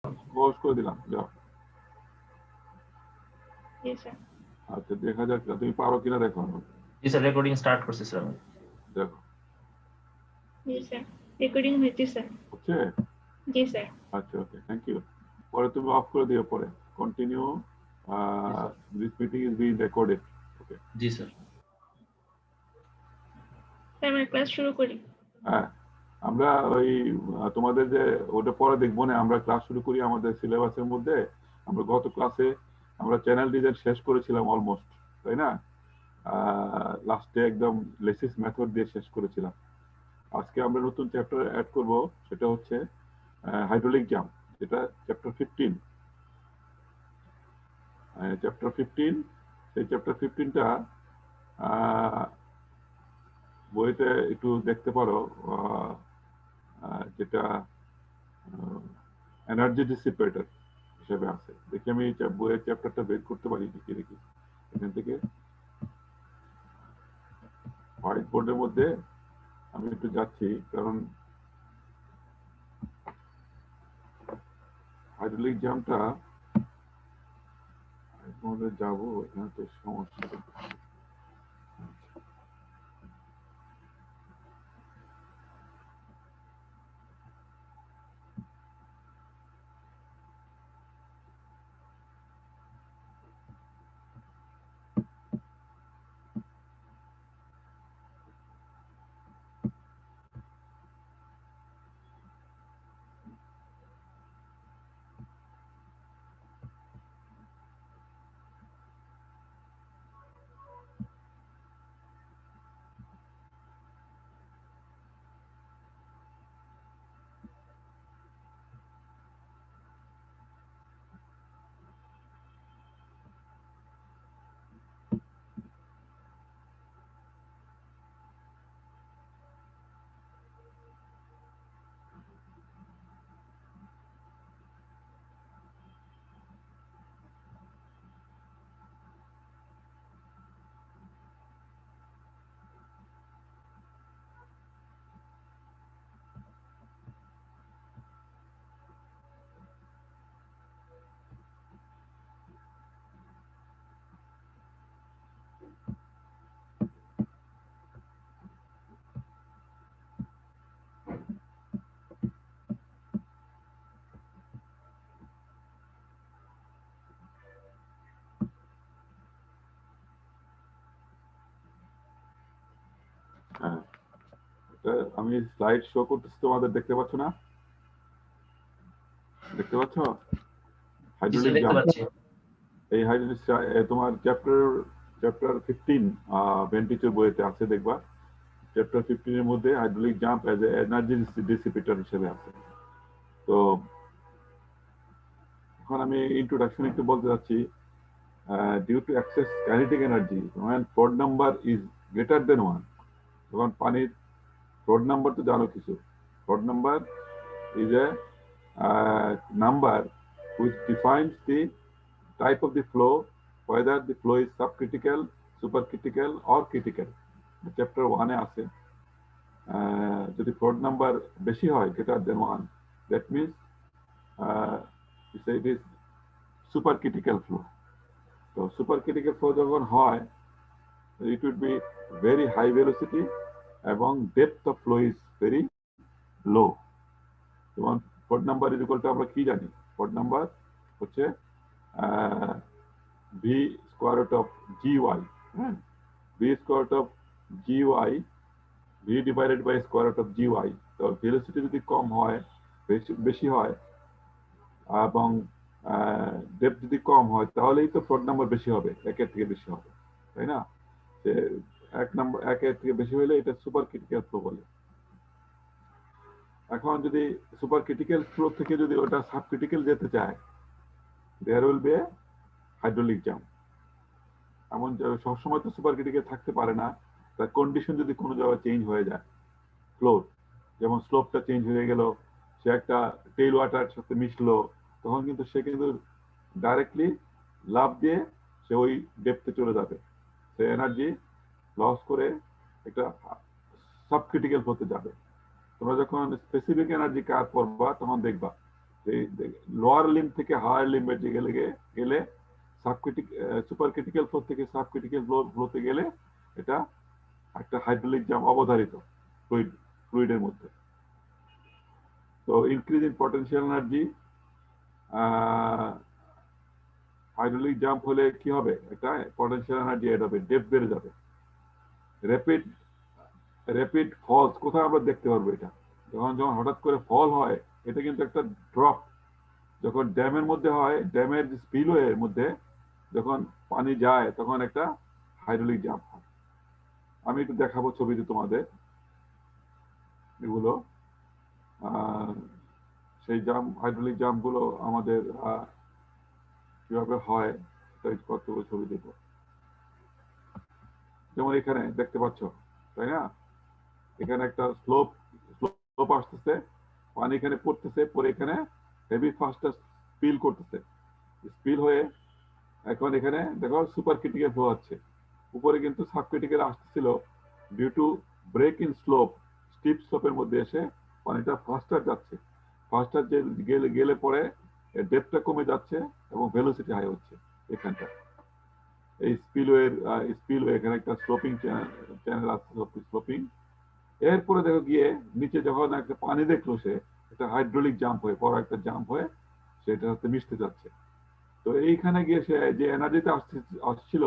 Close করে দিলাম, যাও। জি স্যার। আচ্ছা, দেখা যাক তুমি পারো কিনা, দেখো। জি স্যার, রেকর্ডিং স্টার্ট করছি স্যার। দেখো জি স্যার, রেকর্ডিং হচ্ছে স্যার। হচ্ছে? জি স্যার। আচ্ছা, ওকে, থ্যাংক ইউ। পরে তুমি অফ করে দিও, পরে continue, this meeting is being recorded. Okay. G sir. Sir আমরা ক্লাস শুরু করি। হ্যাঁ, আমরা ওই তোমাদের যে ওটা পরে দেখবো না, আমরা ক্লাস শুরু করি আমাদের সিলেবাসের মধ্যে। আমরা গত ক্লাসে আমরা চ্যানেল ডিজাইন শেষ করেছিলাম অলমোস্ট, তাই না? লাস্টে একদম লেসিস মেথড দিয়ে শেষ করেছিলাম। আজকে আমরা নতুন চ্যাপ্টার অ্যাড করব, সেটা হচ্ছে হাইড্রোলিক জাম্প, যেটা চ্যাপ্টার 15। চ্যাপ্টার 15, সেই চ্যাপ্টার 15টা বইতে একটু দেখতে পারো, যেটা এনার্জি ডিসিপেটর হিসেবে আছে। দেখি আমি বইয়ের চ্যাপ্টারটা বের করতে পারি দেখি দেখি এখান থেকে। হোয়াইট বোর্ডের মধ্যে আমি একটু যাচ্ছি, কারণ হাইড্রোলিক জাম্পটা যাবো, এখানে তো সমস্যা। হ্যাঁ, আমি স্লাইড শো করতেছি, তোমাদের দেখতে পাচ্ছ না? দেখতে পাচ্ছ জি স্যার, হাইড্রোলিক দেখতে জাম্প? পাচ্ছি। এই হাইড্রোলিক তোমার চ্যাপ্টার 15 ভেন্টিচের বইতে আছে, দেখবা। চ্যাপ্টার 15 এর মধ্যে hydraulic jump as a energy dissipator হিসেবে আছে। তো এখন আমি ইন্ট্রোডাকশন একটু বলতে যাচ্ছি। Due to excess kinetic energy when flood number is greater than 1, যখন পানির flood number তো জানো কিছু। flood number is a number which defines the type of the flow, whether the flow is subcritical, supercritical or critical. Chapter 1 এ আছে। যদি flood number বেশি হয়, greater than 1, that means it is supercritical flow. তো supercritical flow যখন হয়, it would be very high velocity এবং depth of flow is very low. যেমন flood number is equal to আমরা কি জানি? flood number হচ্ছে v square root of gy, হ্যাঁ, v square root of gy, v divided by square root of gy। তো velocity যদি কম হয়, বেশি হয় এবং ডেপথ যদি কম হয়, তাহলেই তো ফ্লোট নাম্বার বেশি হবে, একের থেকে বেশি হবে, তাই না? একের থেকে বেশি হলে এটা সুপার ক্রিটিক্যাল ফ্লো বলে। এখন যদি সুপার ক্রিটিক্যাল ফ্লো থেকে যদি ওটা সাব ক্রিটিক্যাল যেতে চায়, there will be hydraulic jump. এমন সবসময় তো সুপার ক্রিটিক্যাল থাকতে পারে না, তার কন্ডিশন যদি কোনো জায়গায় চেঞ্জ হয়ে যায়, ফ্লোর যেমন স্লোপটা চেঞ্জ হয়ে গেল, সে একটা টেইল ওয়াটার সাথে মিশলো, তখন কিন্তু সে কিন্তু ডাইরেক্টলি লাভ দিয়ে সে ওই ডেপথে চলে যাবে। সে এনার্জি লস করে একটা সাব ক্রিটিক্যাল হতে যাবে। তোমরা যখন স্পেসিফিক এনার্জি কাজ করবা, তখন দেখবা লোয়ার লিম্ব থেকে হায়ার লিম্বে গেলে সুপার ক্রিটিক্যাল ফ্লো থেকে সাব ক্রিটিক্যাল ফ্লোতে গেলে এটা একটা হাইড্রোলিক জাম্প অবধারিত ফ্লুইডের মধ্যে। তো increase in potential energy, hydraulic jump হলে কি হবে, একটা পটেনশিয়াল এনার্জি এড হবে, ডেপথ বেড়ে যাবে। র্যাপিড ফলস কোথায় আমরা দেখতে পারবো এটা, যখন হঠাৎ করে ফল হয়, এটা কিন্তু একটা ড্রপ। যখন ড্যামের মধ্যে হয়, ড্যামের স্পিলওয়ের মধ্যে যখন পানি যায়, তখন একটা হাইড্রোলিক জাম্প হয়। আমি একটু দেখাবো ছবিতে তোমাদের এগুলো, সেই হাইড্রোলিক জাম্প গুলো আমাদের কিভাবে হয় কতগুলো ছবি দেব। যেমন এখানে দেখতে পাচ্ছ, তাই না, এখানে একটা স্লোপ আসতেছে, পানি এখানে পড়তেছে, পরে এখানে হেভি ফাস্টার স্পিল করতেছে, স্পিল হয়ে এখন এখানে দেখো সুপার ক্রিটিক্যাল ফ্লো হচ্ছে। উপরে কিন্তু সাব ক্রিটিক্যাল আসতেছিল, due to break in slope, steep স্লোপের মধ্যে এসে পানিটা ফাস্টার যাচ্ছে, ফাস্টার গেলে পরে ডেপথটা কমে যাচ্ছে এবং ভেলোসিটি হাই হচ্ছে। এখানটা এই স্পিলওয়ে এখানে একটা স্লোপিং চ্যানেল আছে, স্লোপিং। এরপরে দেখো গিয়ে নিচে যখন একটা পানি দেখলো, সে একটা হাইড্রোলিক জাম্প হয়ে, বড় একটা জাম্প হয়ে সেটার সাথে মিশতে যাচ্ছে। তো এইখানে গিয়ে সে যে এনার্জিটা আসছিল,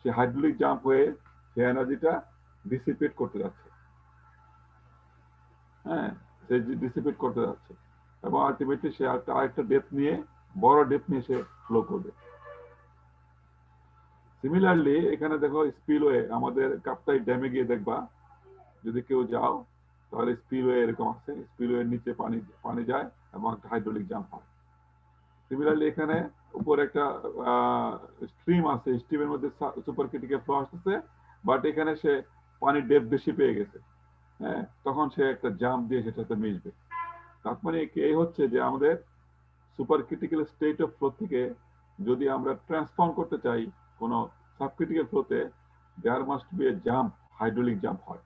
সে হাইড্রোলিক জাম্প হয়ে সে এনার্জিটা ডিসিপেট করতে যাচ্ছে। হ্যাঁ, সে ডিসিপেট করতে যাচ্ছে এবং আলটিমেটলি সে আরেকটা ডেপথ নিয়ে, বড় ডেপথ নিয়ে সে ফ্লো করবে। সিমিলারলি এখানে দেখো স্পিলওয়ে, আমাদের কাপ্তাই ড্যামে গিয়ে দেখবা, যদি কেউ যাও তাহলে স্পিলওয়ে এরকম আছে, স্পিলওয়ের নিচে পানি যায় এবং একটা হাইড্রোলিক জাম্প হয়। সিমিলারলি এখানে উপরে একটা স্ট্রিম আছে, স্ট্রিমের মধ্যে সুপার ক্রিটিক্যাল ফ্লো আসতেছে, বাট এখানে সে পানির ডেপথ বেশি পেয়ে গেছে, হ্যাঁ, তখন সে একটা জাম্প দিয়ে সেটাতে মিশবে। তার মানে এই হচ্ছে যে আমাদের supercritical state of flow থেকে যদি আমরা ট্রান্সফর্ম করতে চাই কোনো সাবক্রিটিক্যাল ফ্লোতে, there must be a jump, hydraulic jump হয়।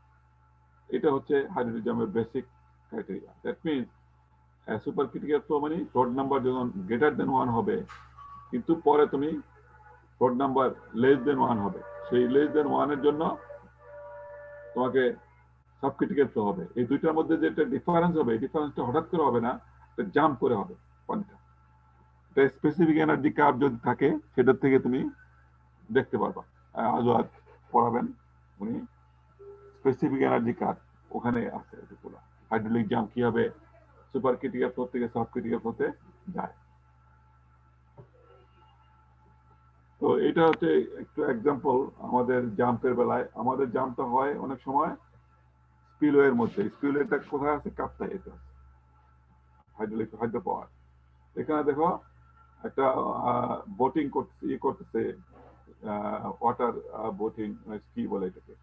এটা হচ্ছে হাইড্রোলিক জাম্পের basic criteria. That means super critical flow মানে ফ্লোড নাম্বার যখন গ্রেটার দেন 1 হবে, কিন্তু পরে তুমি ফ্লোড নাম্বার লেস দেন 1 হবে, সেই লেস দেন 1 এর জন্য তোমাকে সাবক্রিটিক্যাল ফ্লো হবে। এই দুইটার মধ্যে যেটা ডিফারেন্স হবে, এই ডিফারেন্সটা হঠাৎ করে হবে না, জাম্প করে হবে পানিটা। এটা স্পেসিফিক এনার্জি কার্ভ যদি থাকে, সেটার থেকে তুমি দেখতে পারবা। আজ পড়াবেন উনি, স্পেসিফিক এনার্জি কার্ভ ওখানে আছে, হাইড্রোলিক জাম্প কিভাবে সুপার ক্রিটিক্যাল ফ্লো থেকে সাব ক্রিটিক্যাল ফ্লোতে যায়। তো এটা হচ্ছে একটু এক্সাম্পল আমাদের জাম্পের বেলায়। আমাদের জাম্পটা হয় অনেক সময় স্পিলওয়ের মধ্যে। স্পিলওয়েটা কোথায় আছে? কাপ্তাই, এটা হাইড্রো পাওয়ার। এখানে দেখো একটা বোটিং করতেছে, ওয়াটার বোটিং, কি বলে এটাকে,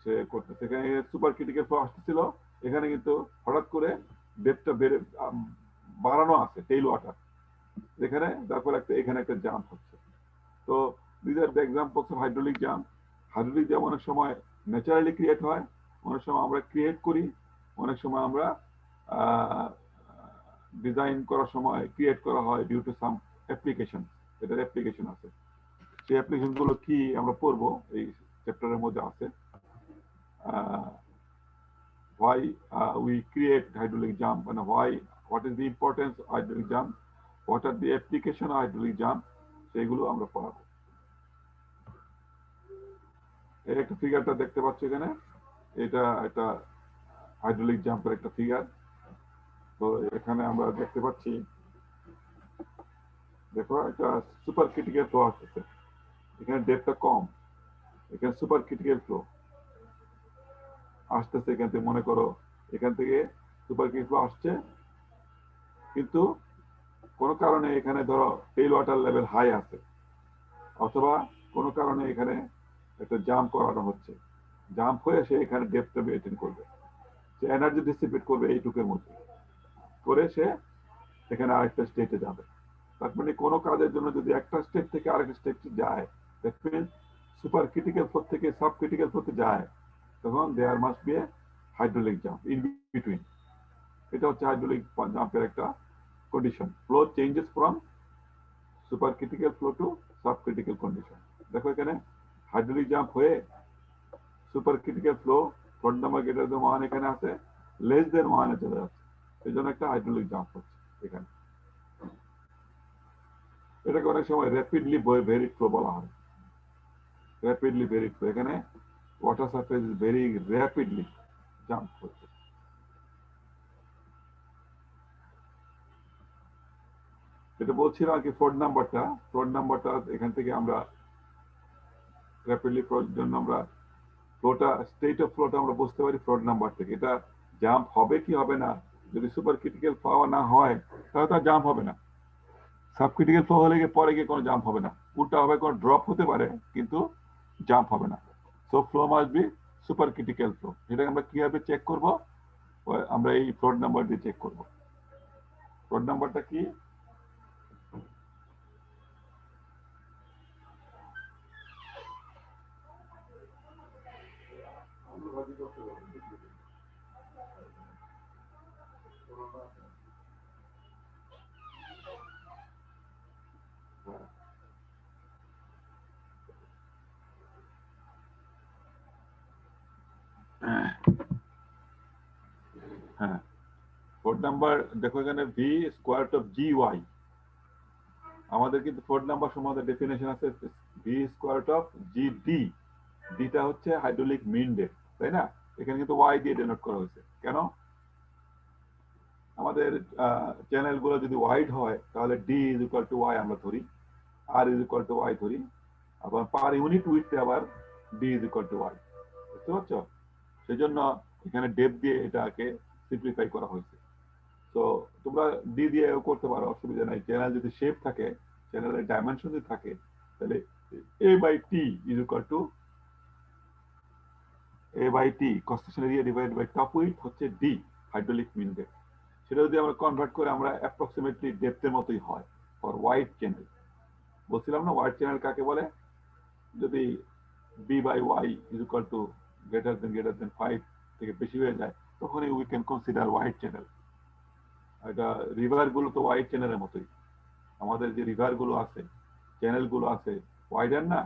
সে করতেছে। এখানে সুপার ক্রিটিক্যাল ফ্লো আসতেছিল, এখানে কিন্তু হঠাৎ করে ডেপথটা বাড়ানো আছে, টেইল ওয়াটার এখানে, তারপর এখানে একটা জাম্প হচ্ছে। তো this are the examples of hydraulic jump. Hydraulic jump অনেক সময় ন্যাচারালি ক্রিয়েট হয়, অনেক সময় আমরা ক্রিয়েট করি, অনেক সময় আমরা ডিজাইন করার সময় ক্রিয়েট করা হয় ডিউ টু সাম অ্যাপ্লিকেশন। এটার অ্যাপ্লিকেশন আছে, সেই অ্যাপ্লিকেশন গুলো কি আমরা পড়বো, এই চ্যাপ্টারের মধ্যে আছে। Why we create hydraulic jump and what is the importance of hydraulic jump, what are the application of hydraulic jump, সেগুলো আমরা পড়াবো। এই একটা ফিগারটা দেখতে পাচ্ছ এখানে, এটা একটা হাইড্রোলিক জাম্পের একটা ফিগার। তো এখানে আমরা দেখতে পাচ্ছি, দেখো একটা সুপার ক্রিটিক্যাল ফ্লো আসতেছে, এখানে ডেপথটা কম, এখানে সুপার ক্রিটিক্যাল ফ্লো আসতেছে। এখান থেকে মনে করো এখান থেকে সুপার ক্রিটিক্যাল ফ্লো আসছে, কিন্তু কোনো কারণে এখানে ধরো টেইল ওয়াটার লেভেল হাই আছে, অথবা কোনো কারণে এখানে একটা জাম্প করানো হচ্ছে, জাম্প হয়ে সে এখানে ডেপথটা মেইনটেইন করবে, সে এনার্জি ডিসিপেট করবে এইটুকের মধ্যে করে, সে এখানে আরেকটা স্টেটে যাবে। তার মানে কোনো কাজের জন্য যদি একটা স্টেট থেকে আরেকটা স্টেটে যায়, that means super critical flow থেকে সাব ক্রিটিক্যাল ফ্লোতে যায়, তখন there must be a hydraulic jump in between. এটা হচ্ছে হাইড্রোলিক জাম্পের একটা condition. Flow changes from supercritical flow to subcritical condition. দেখো এখানে হাইড্রোলিক জাম্প হয়ে supercritical flow float number greater than 1 এখানে আছে, লেস দেন 1 এ চলে যাচ্ছে, এই জন্য একটা হাইড্রোলিক জাম্প হচ্ছে এখানে। এটাকে অনেক সময় র্যাপিডলি ভেরিড ফ্লো বলা হয়। র্যাপিডলি ভেরিড ফ্লো, এখানে water surface is very rapidly jump হচ্ছে। এটা বলছিলাম আর কি ফ্লোট নাম্বারটা এখান থেকে আমরা র্যাপিডলি ফ্লোর জন্য আমরা ফ্লোটা স্টেট অফ ফ্লোটা আমরা বুঝতে পারি ফ্লোট নাম্বার থেকে। এটা জাম্প হবে কি হবে না, যদি সুপার ক্রিটিক্যাল ফ্লো না হয় তাহলে তার জাম্প হবে না। সাবক্রিটিক্যাল ফ্লো হলে গিয়ে পরে গিয়ে কোনো জাম্প হবে না, উল্টা হবে, কোনো ড্রপ হতে পারে কিন্তু জাম্প হবে না। So flow must be super critical flow. এটাকে আমরা কিভাবে চেক করব, আমরা এই ফ্লোট নাম্বার দিয়ে চেক করব। ফ্লোট নাম্বারটা কি, হ্যাঁ ফ্লোট নাম্বার দেখো এখানে V square of G Y, আমাদের কিন্তু ফ্লোট নাম্বার সম্বন্ধে ডেফিনেশন আছে V square of G D. ডিটা হচ্ছে হাইড্রোলিক মিন ডেপথ, তাই না? এখানে কিন্তু ওয়াই দিয়ে ডেনোট করা হয়েছে। কেন? আমাদের চ্যানেল গুলো যদি ওয়াইড হয় তাহলে D is equal to Y আমরা ধরি, আর ইজ ইকুয়াল টু ওয়াই ধরি, আবার পার ইউনিট উইথে আবার D is equal to Y. বুঝতে পারছো? সেই জন্য এখানে ডেপ দিয়ে এটাকে সিম্পলিফাই করা হয়েছে। তো তোমরা ডি দিয়ে করতে পারো, অসুবিধা নাই। চ্যানেল যদি শেপ থাকে, চ্যানেলের ডাইমেনশন যদি থাকে, তাহলে A by T is equal to A by T construction area divide by top width হচ্ছে ডি হাইড্রোলিক মিন ডেপথ। সেটা যদি আমরা কনভার্ট করে আমরা অ্যাপ্রক্সিমেটলি ডেপথের মতোই হয় ফর ওয়াইড চ্যানেল। বলছিলাম না ওয়াইড চ্যানেল কাকে বলে, যদি B by Y is equal to greater than 5 থেকে বেশি হয়ে যায়, তখনই we can consider wide channel. এটা রিভার গুলো তো ওয়াইড চ্যানেলের মতোই। আমাদের যে রিভার গুলো আছে, চ্যানেল গুলো আছে, ওয়াইডার না,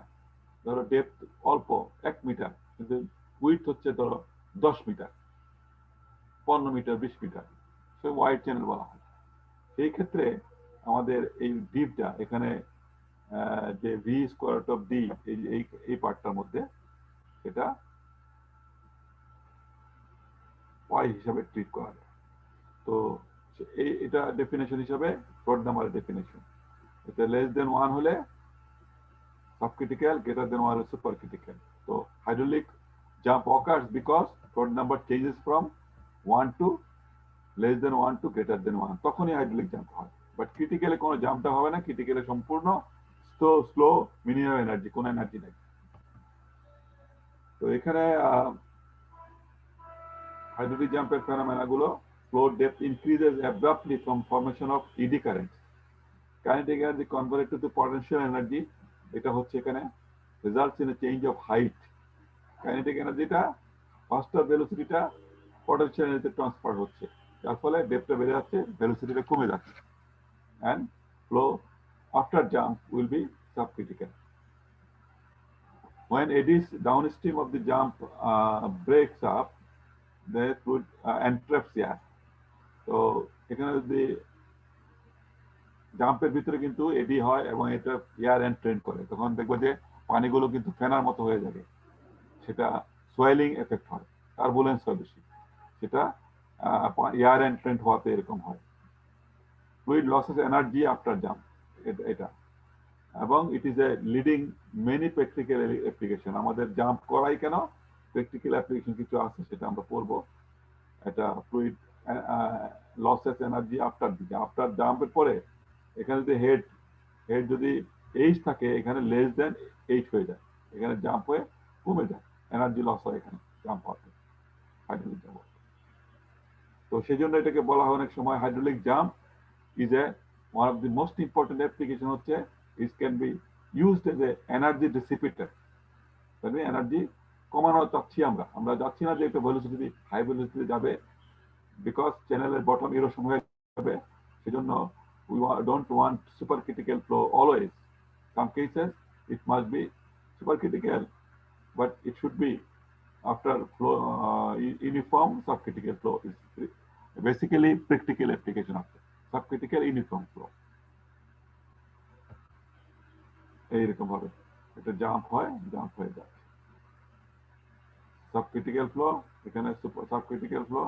ধরো ডেপথ অল্প 1 মিটার, কিন্তু উইথ হচ্ছে ধরো 10 মিটার, 15 মিটার, 20 মিটার, সে ওয়াইড চ্যানেল বলা হয়। সেই ক্ষেত্রে আমাদের এই ডিপটা এখানে যে ভি স্কোয়ার অফ ডি এই পার্টটার মধ্যে এটা ওয়াই হিসাবে ট্রিট করা যায়। তো এটা ডেফিনেশন হিসাবে ফ্লোট নাম্বারের ডেফিনেশন। এটা লেস দেন 1 হলে সাবক্রিটিক্যাল, গ্রেটার দেন 1 হলে সুপারক্রিটিক্যাল। তো hydraulic jump occurs because float number changes from 1 to less than 1 to greater than 1, তখনই হাইড্রোলিক জাম্প হয়। বাট ক্রিটিক্যালে কোনো জাম্পটা হবে না, ক্রিটিক্যালে সম্পূর্ণ স্লো মিনিমাম এনার্জি, কোনো এনার্জি নেই। তো এখানে হাইড্রোলিক জাম্পের ফেনোমেনা গুলো, flow depth increases abruptly from formation of eddy current, kinetic energy converted to potential energy. এটা হচ্ছে এখানে results in a change of height. Kinetic এনার্জিটা ফাস্টার ভেলোসিটিটা পটেনশিয়াল এনার্জিতে ট্রান্সফার হচ্ছে, যার ফলে ডেপথটা বেড়ে যাচ্ছে, ভেলোসিটিটা কমে যাচ্ছে, and flow after jump will be subcritical. When eddies downstream of the jump breaks up, the fluid entraps air. তো এখানে যদি জাম্পের ভিতরে কিন্তু এডি হয় এবং এটা এয়ার এন্ট্রেন করে, তখন দেখবো যে পানিগুলো কিন্তু ফেনার মতো হয়ে যাবে, সেটা সোয়েলিং এফেক্ট হয়, টার্বুলেন্স হয় বেশি, সেটা এয়ার এন্ট্রেন্ট হওয়াতে এরকম হয়। Fluid losses energy after jump, এটা এবং it is a leading many practical application. আমাদের জাম্প করাই কেন, প্র্যাকটিক্যাল অ্যাপ্লিকেশন কিছু আছে, সেটা আমরা পড়বো। এটা ফ্লুইড লসেস এনার্জি আফটার জাম্পের পরে এখানে যদি হেড যদি এইচ থাকে, এখানে লেস দেন এইচ হয়ে যায়, এখানে জাম্প হয়ে কমে যায়, এনার্জি লস হয় এখানে জাম্প হওয়াতে, হাইড্রোলিক জাম্প। তো সেই জন্য এটাকে বলা হয় অনেক সময় hydraulic jump is a one of the most important application, হচ্ছে it can be used as a energy dissipator। মানে এনার্জি কমানো চাচ্ছি আমরা যাচ্ছি না যে একটা ভেলোসিটি হাই ভেলোসিটি যাবে, বিকজ চ্যানেলের বটম এরকম হয়ে যাবে, সেজন্য don't want supercritical flow always. Some cases it must be supercritical, but it should be after flow uniform subcritical flow is basically practical application of subcritical uniform flow. এইরকম ভাবে এটা jump হয়ে যায় সাবক্রিটিক্যাল ফ্লো, এখানে subcritical flow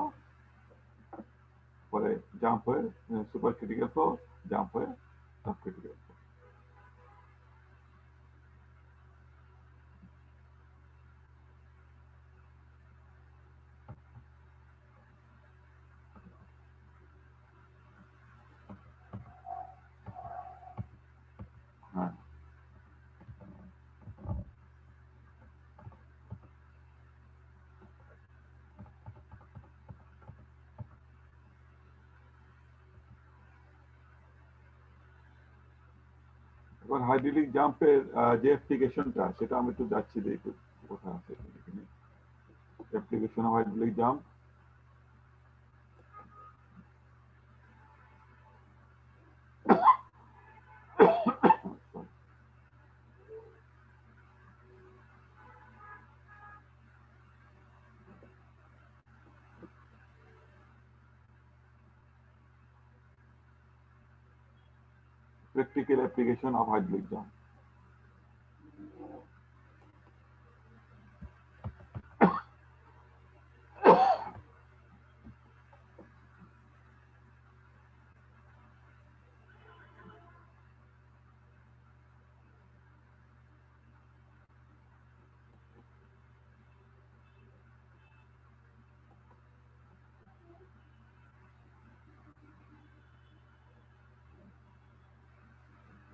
পরে jump হয়ে super critical flow, jump হয়ে subcritical flow. হ্যাঁ, এবার হাইড্রোলিক জাম্পের যে অ্যাপ্লিকেশনটা সেটা আমি একটু যাচ্ছি দেখি কোথায় আছে এখানে application of hydraulic jump. Practical application of hydraulic jump.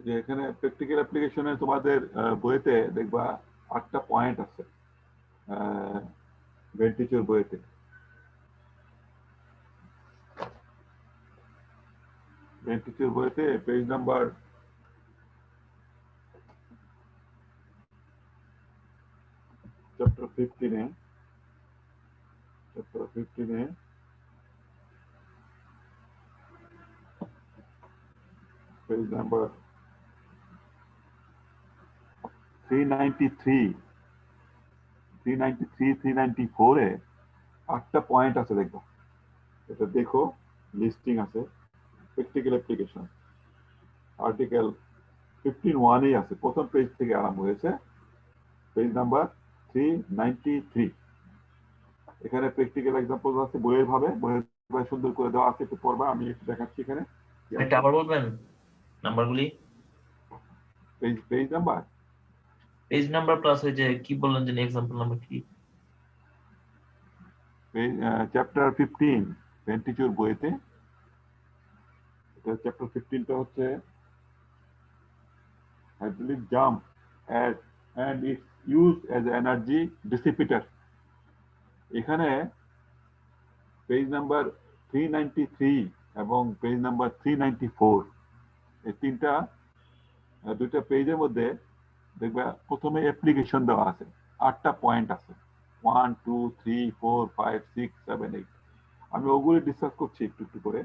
যে এখানে প্র্যাকটিক্যাল অ্যাপ্লিকেশনে তোমাদের বইতে দেখবা 8টা পয়েন্ট আছে ভেন্টিচুর বইতে। ভেন্টিচুর বইতে page number chapter 15 page number 393 394 এ 8টা পয়েন্ট আছে দেখবা, এটা দেখো লিস্টিং আছে প্র্যাকটিক্যাল অ্যাপ্লিকেশন। আর্টিকেল 15(1) এই আছে, প্রথম পেজ থেকে আরম্ভ হয়েছে, পেজ নাম্বার 393। এখানে প্র্যাকটিক্যাল এক্সাম্পল আছে বইয়ের ভাবে সুন্দর করে দেওয়া আছে, একটু পড়বা, আমি একটু দেখাচ্ছি এখানে। এটা আবার বলবেন নাম্বারগুলি? পেজ নাম্বার প্লাস ওই যে কি বললেন যে এক্সাম্পল নাম্বার কি? চ্যাপ্টার 15 ভেন্টিচুর বইতে, এটা চ্যাপ্টার 15টা হচ্ছে hydraulic jump and its use as an energy dissipator। এখানে পেজ নাম্বার 393 এবং পেজ নাম্বার 394 এই দুইটা পেজের মধ্যে দেখবে প্রথমে অ্যাপ্লিকেশন দেওয়া আছে, 8টা পয়েন্ট আছে, 1 2 3 4 5 6 7 8। আমি ওগুলি ডিসকাস করছি একটু একটু করে।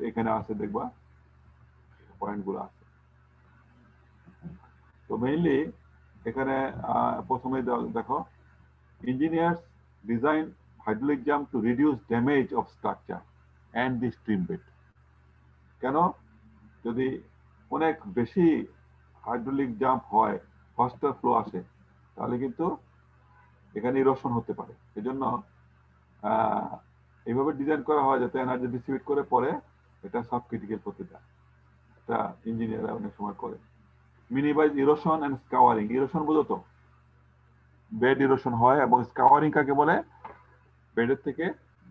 এখানে আছে দেখবা পয়েন্টগুলো আছে। তো মেইনলি এখানে প্রথমে দেখো, engineers design hydraulic jump to reduce damage of structure and the stream bed। কেন? যদি অনেক বেশি হাইড্রোলিক জাম্প হয়, ফাস্টার ফ্লো আসে, তাহলে কিন্তু এখানে ইরোশন হতে পারে। এজন্য এইভাবে ডিজাইন করা হয় যাতে এনার্জি ডিস্ট্রিবিউট করে পরে এটা সাব ক্রিটিক্যাল হতে যায়। এটা ইঞ্জিনিয়াররা অনেক সময় করে। Minimise erosion and scouring. Erosion বুঝো তো, বেড ইরোশন হয়, এবং স্কাওয়ারিং কাকে বলে? বেডের থেকে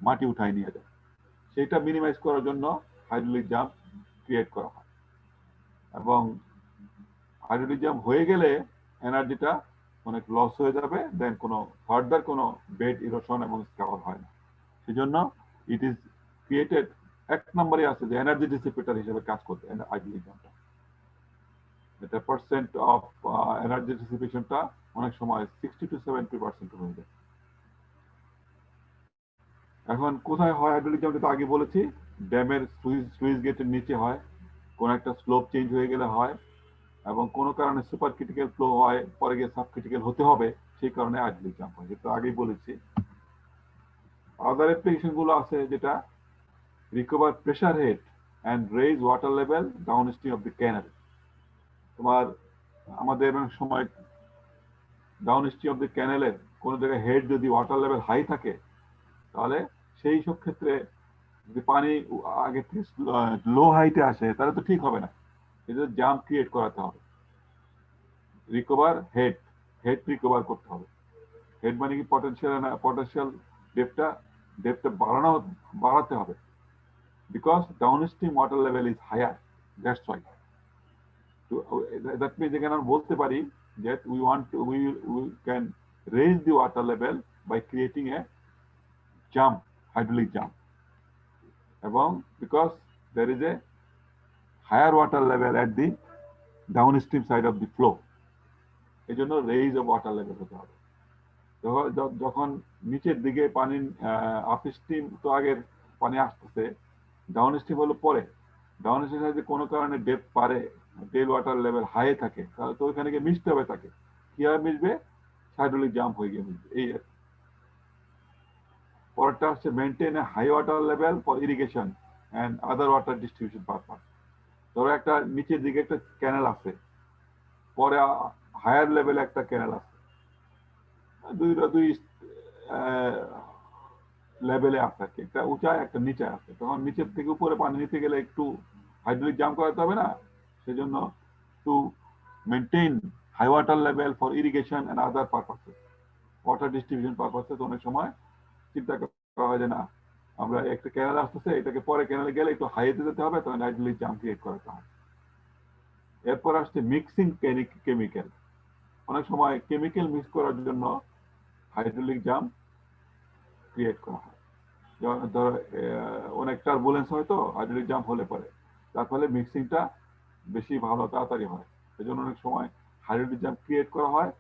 মাটি উঠাই নিয়ে যায়। সেটা মিনিমাইজ করার জন্য হাইড্রোলিক জাম্প ক্রিয়েট করা হয়, এবং হাইড্রোলিক জাম্প হয়ে গেলে এনার্জিটা অনেক লস হয়ে যাবে, দেন কোনো ফার্দার কোনো বেড ইরোশন এবং স্কাওয়ার হয় না। সেজন্য ইট ইজ ক্রিয়েটেড, 1 নম্বরে আছে যে এনার্জি ডিসিপেটর হিসেবে কাজ করতে হাইড্রোলিক জাম্পটা। এটা পার্সেন্ট অফ এনার্জি ডিসিপেশনটা অনেক সময় 60 to 70% হয়ে যায়। এখন কোথায় হয় হাইড্রোলিক জাম, যেটা আগে বলেছি, ড্যামের সুইচ গেটের নিচে হয়, কোন একটা স্লোপ চেঞ্জ হয়ে গেলে হয়, এবং কোনো কারণে সুপার ক্রিটিক্যাল ফ্লো হয়, পরে গিয়ে সাব ক্রিটিক্যাল হতে হবে, সেই কারণে হাইড্রোলিক জাম হয়, যেটা আগেই বলেছি। আদার অ্যাপ্লিকেশন গুলো আছে, যেটা recover pressure head and raise water level downstream of the canal. তোমার আমাদের সময় ডাউনস্ট্রিম অফ দ্য ক্যানেলের কোনো জায়গায় হেড যদি ওয়াটার লেভেল হাই থাকে, তাহলে সেই সব ক্ষেত্রে যদি পানি আগে থেকে লো হাইটে আসে, তাহলে তো ঠিক হবে না, এটা জাম ক্রিয়েট করাতে হবে। রিকভার হেড, হেড রিকভার করতে হবে। হেড মানে কি পটেনশিয়াল ডেপটা বাড়াতে হবে, because downstream water level is higher, that's why. তো দ্যাট মিনস এখানে আমরা বলতে পারি that we can raise the water level by creating a jump, hydraulic jump, এবং because there is a higher water level at the downstream side of the flow, এই জন্য raise of water level হতে হবে। যখন নিচের দিকে পানি upstream তো আগের পানি আসতেছে, ডাউন স্ট্রিম হলো পরে, ডাউন স্ট্রিম যদি কোনো কারণে ডেপ পারে, ডেল ওয়াটার লেভেল হাই থাকে, তাহলে তো ওইখানে গিয়ে মিশতে হবে তাকে। কিভাবে মিশবে? হাইড্রোলিক জাম্প হয়ে গিয়ে মিশবে। এই পরেরটা হচ্ছে maintain a high water level for irrigation and other water distribution purpose. ধরো একটা নিচের দিকে একটা ক্যানেল আছে, পরে হায়ার লেভেলে একটা ক্যানেল আছে, দুই লেভেলে আছে আর কি, একটা উঁচায় একটা নিচে আছে। তখন নিচের থেকে উপরে পানি নিতে গেলে একটু হাইড্রোলিক জাম্প করাতে হবে না? সেজন্য to maintain high water level for irrigation and other purposes, water distribution পারপাসে অনেক সময় চিন্তা করা হয় যে না, আমরা একটা ক্যানেল আসতেছে, এটাকে পরে ক্যানেলে গেলে একটু হাইতে যেতে হবে, তখন হাইড্রোলিক জাম্প ক্রিয়েট করাতে হয়। এরপর আসছে মিক্সিং কেমিক্যাল। অনেক সময় কেমিক্যাল মিক্স করার জন্য হাইড্রোলিক জাম্প ক্রিয়েট করা হয়। ধরো অনেক টার্বুলেন্স হয়, তো হাইড্রোলিক জাম্প হলে পরে তার ফলে মিক্সিংটা বেশি ভালো তাড়াতাড়ি হয়। সেজন্য অনেক সময় হাইড্রোলিক জাম্প ক্রিয়েট করা হয়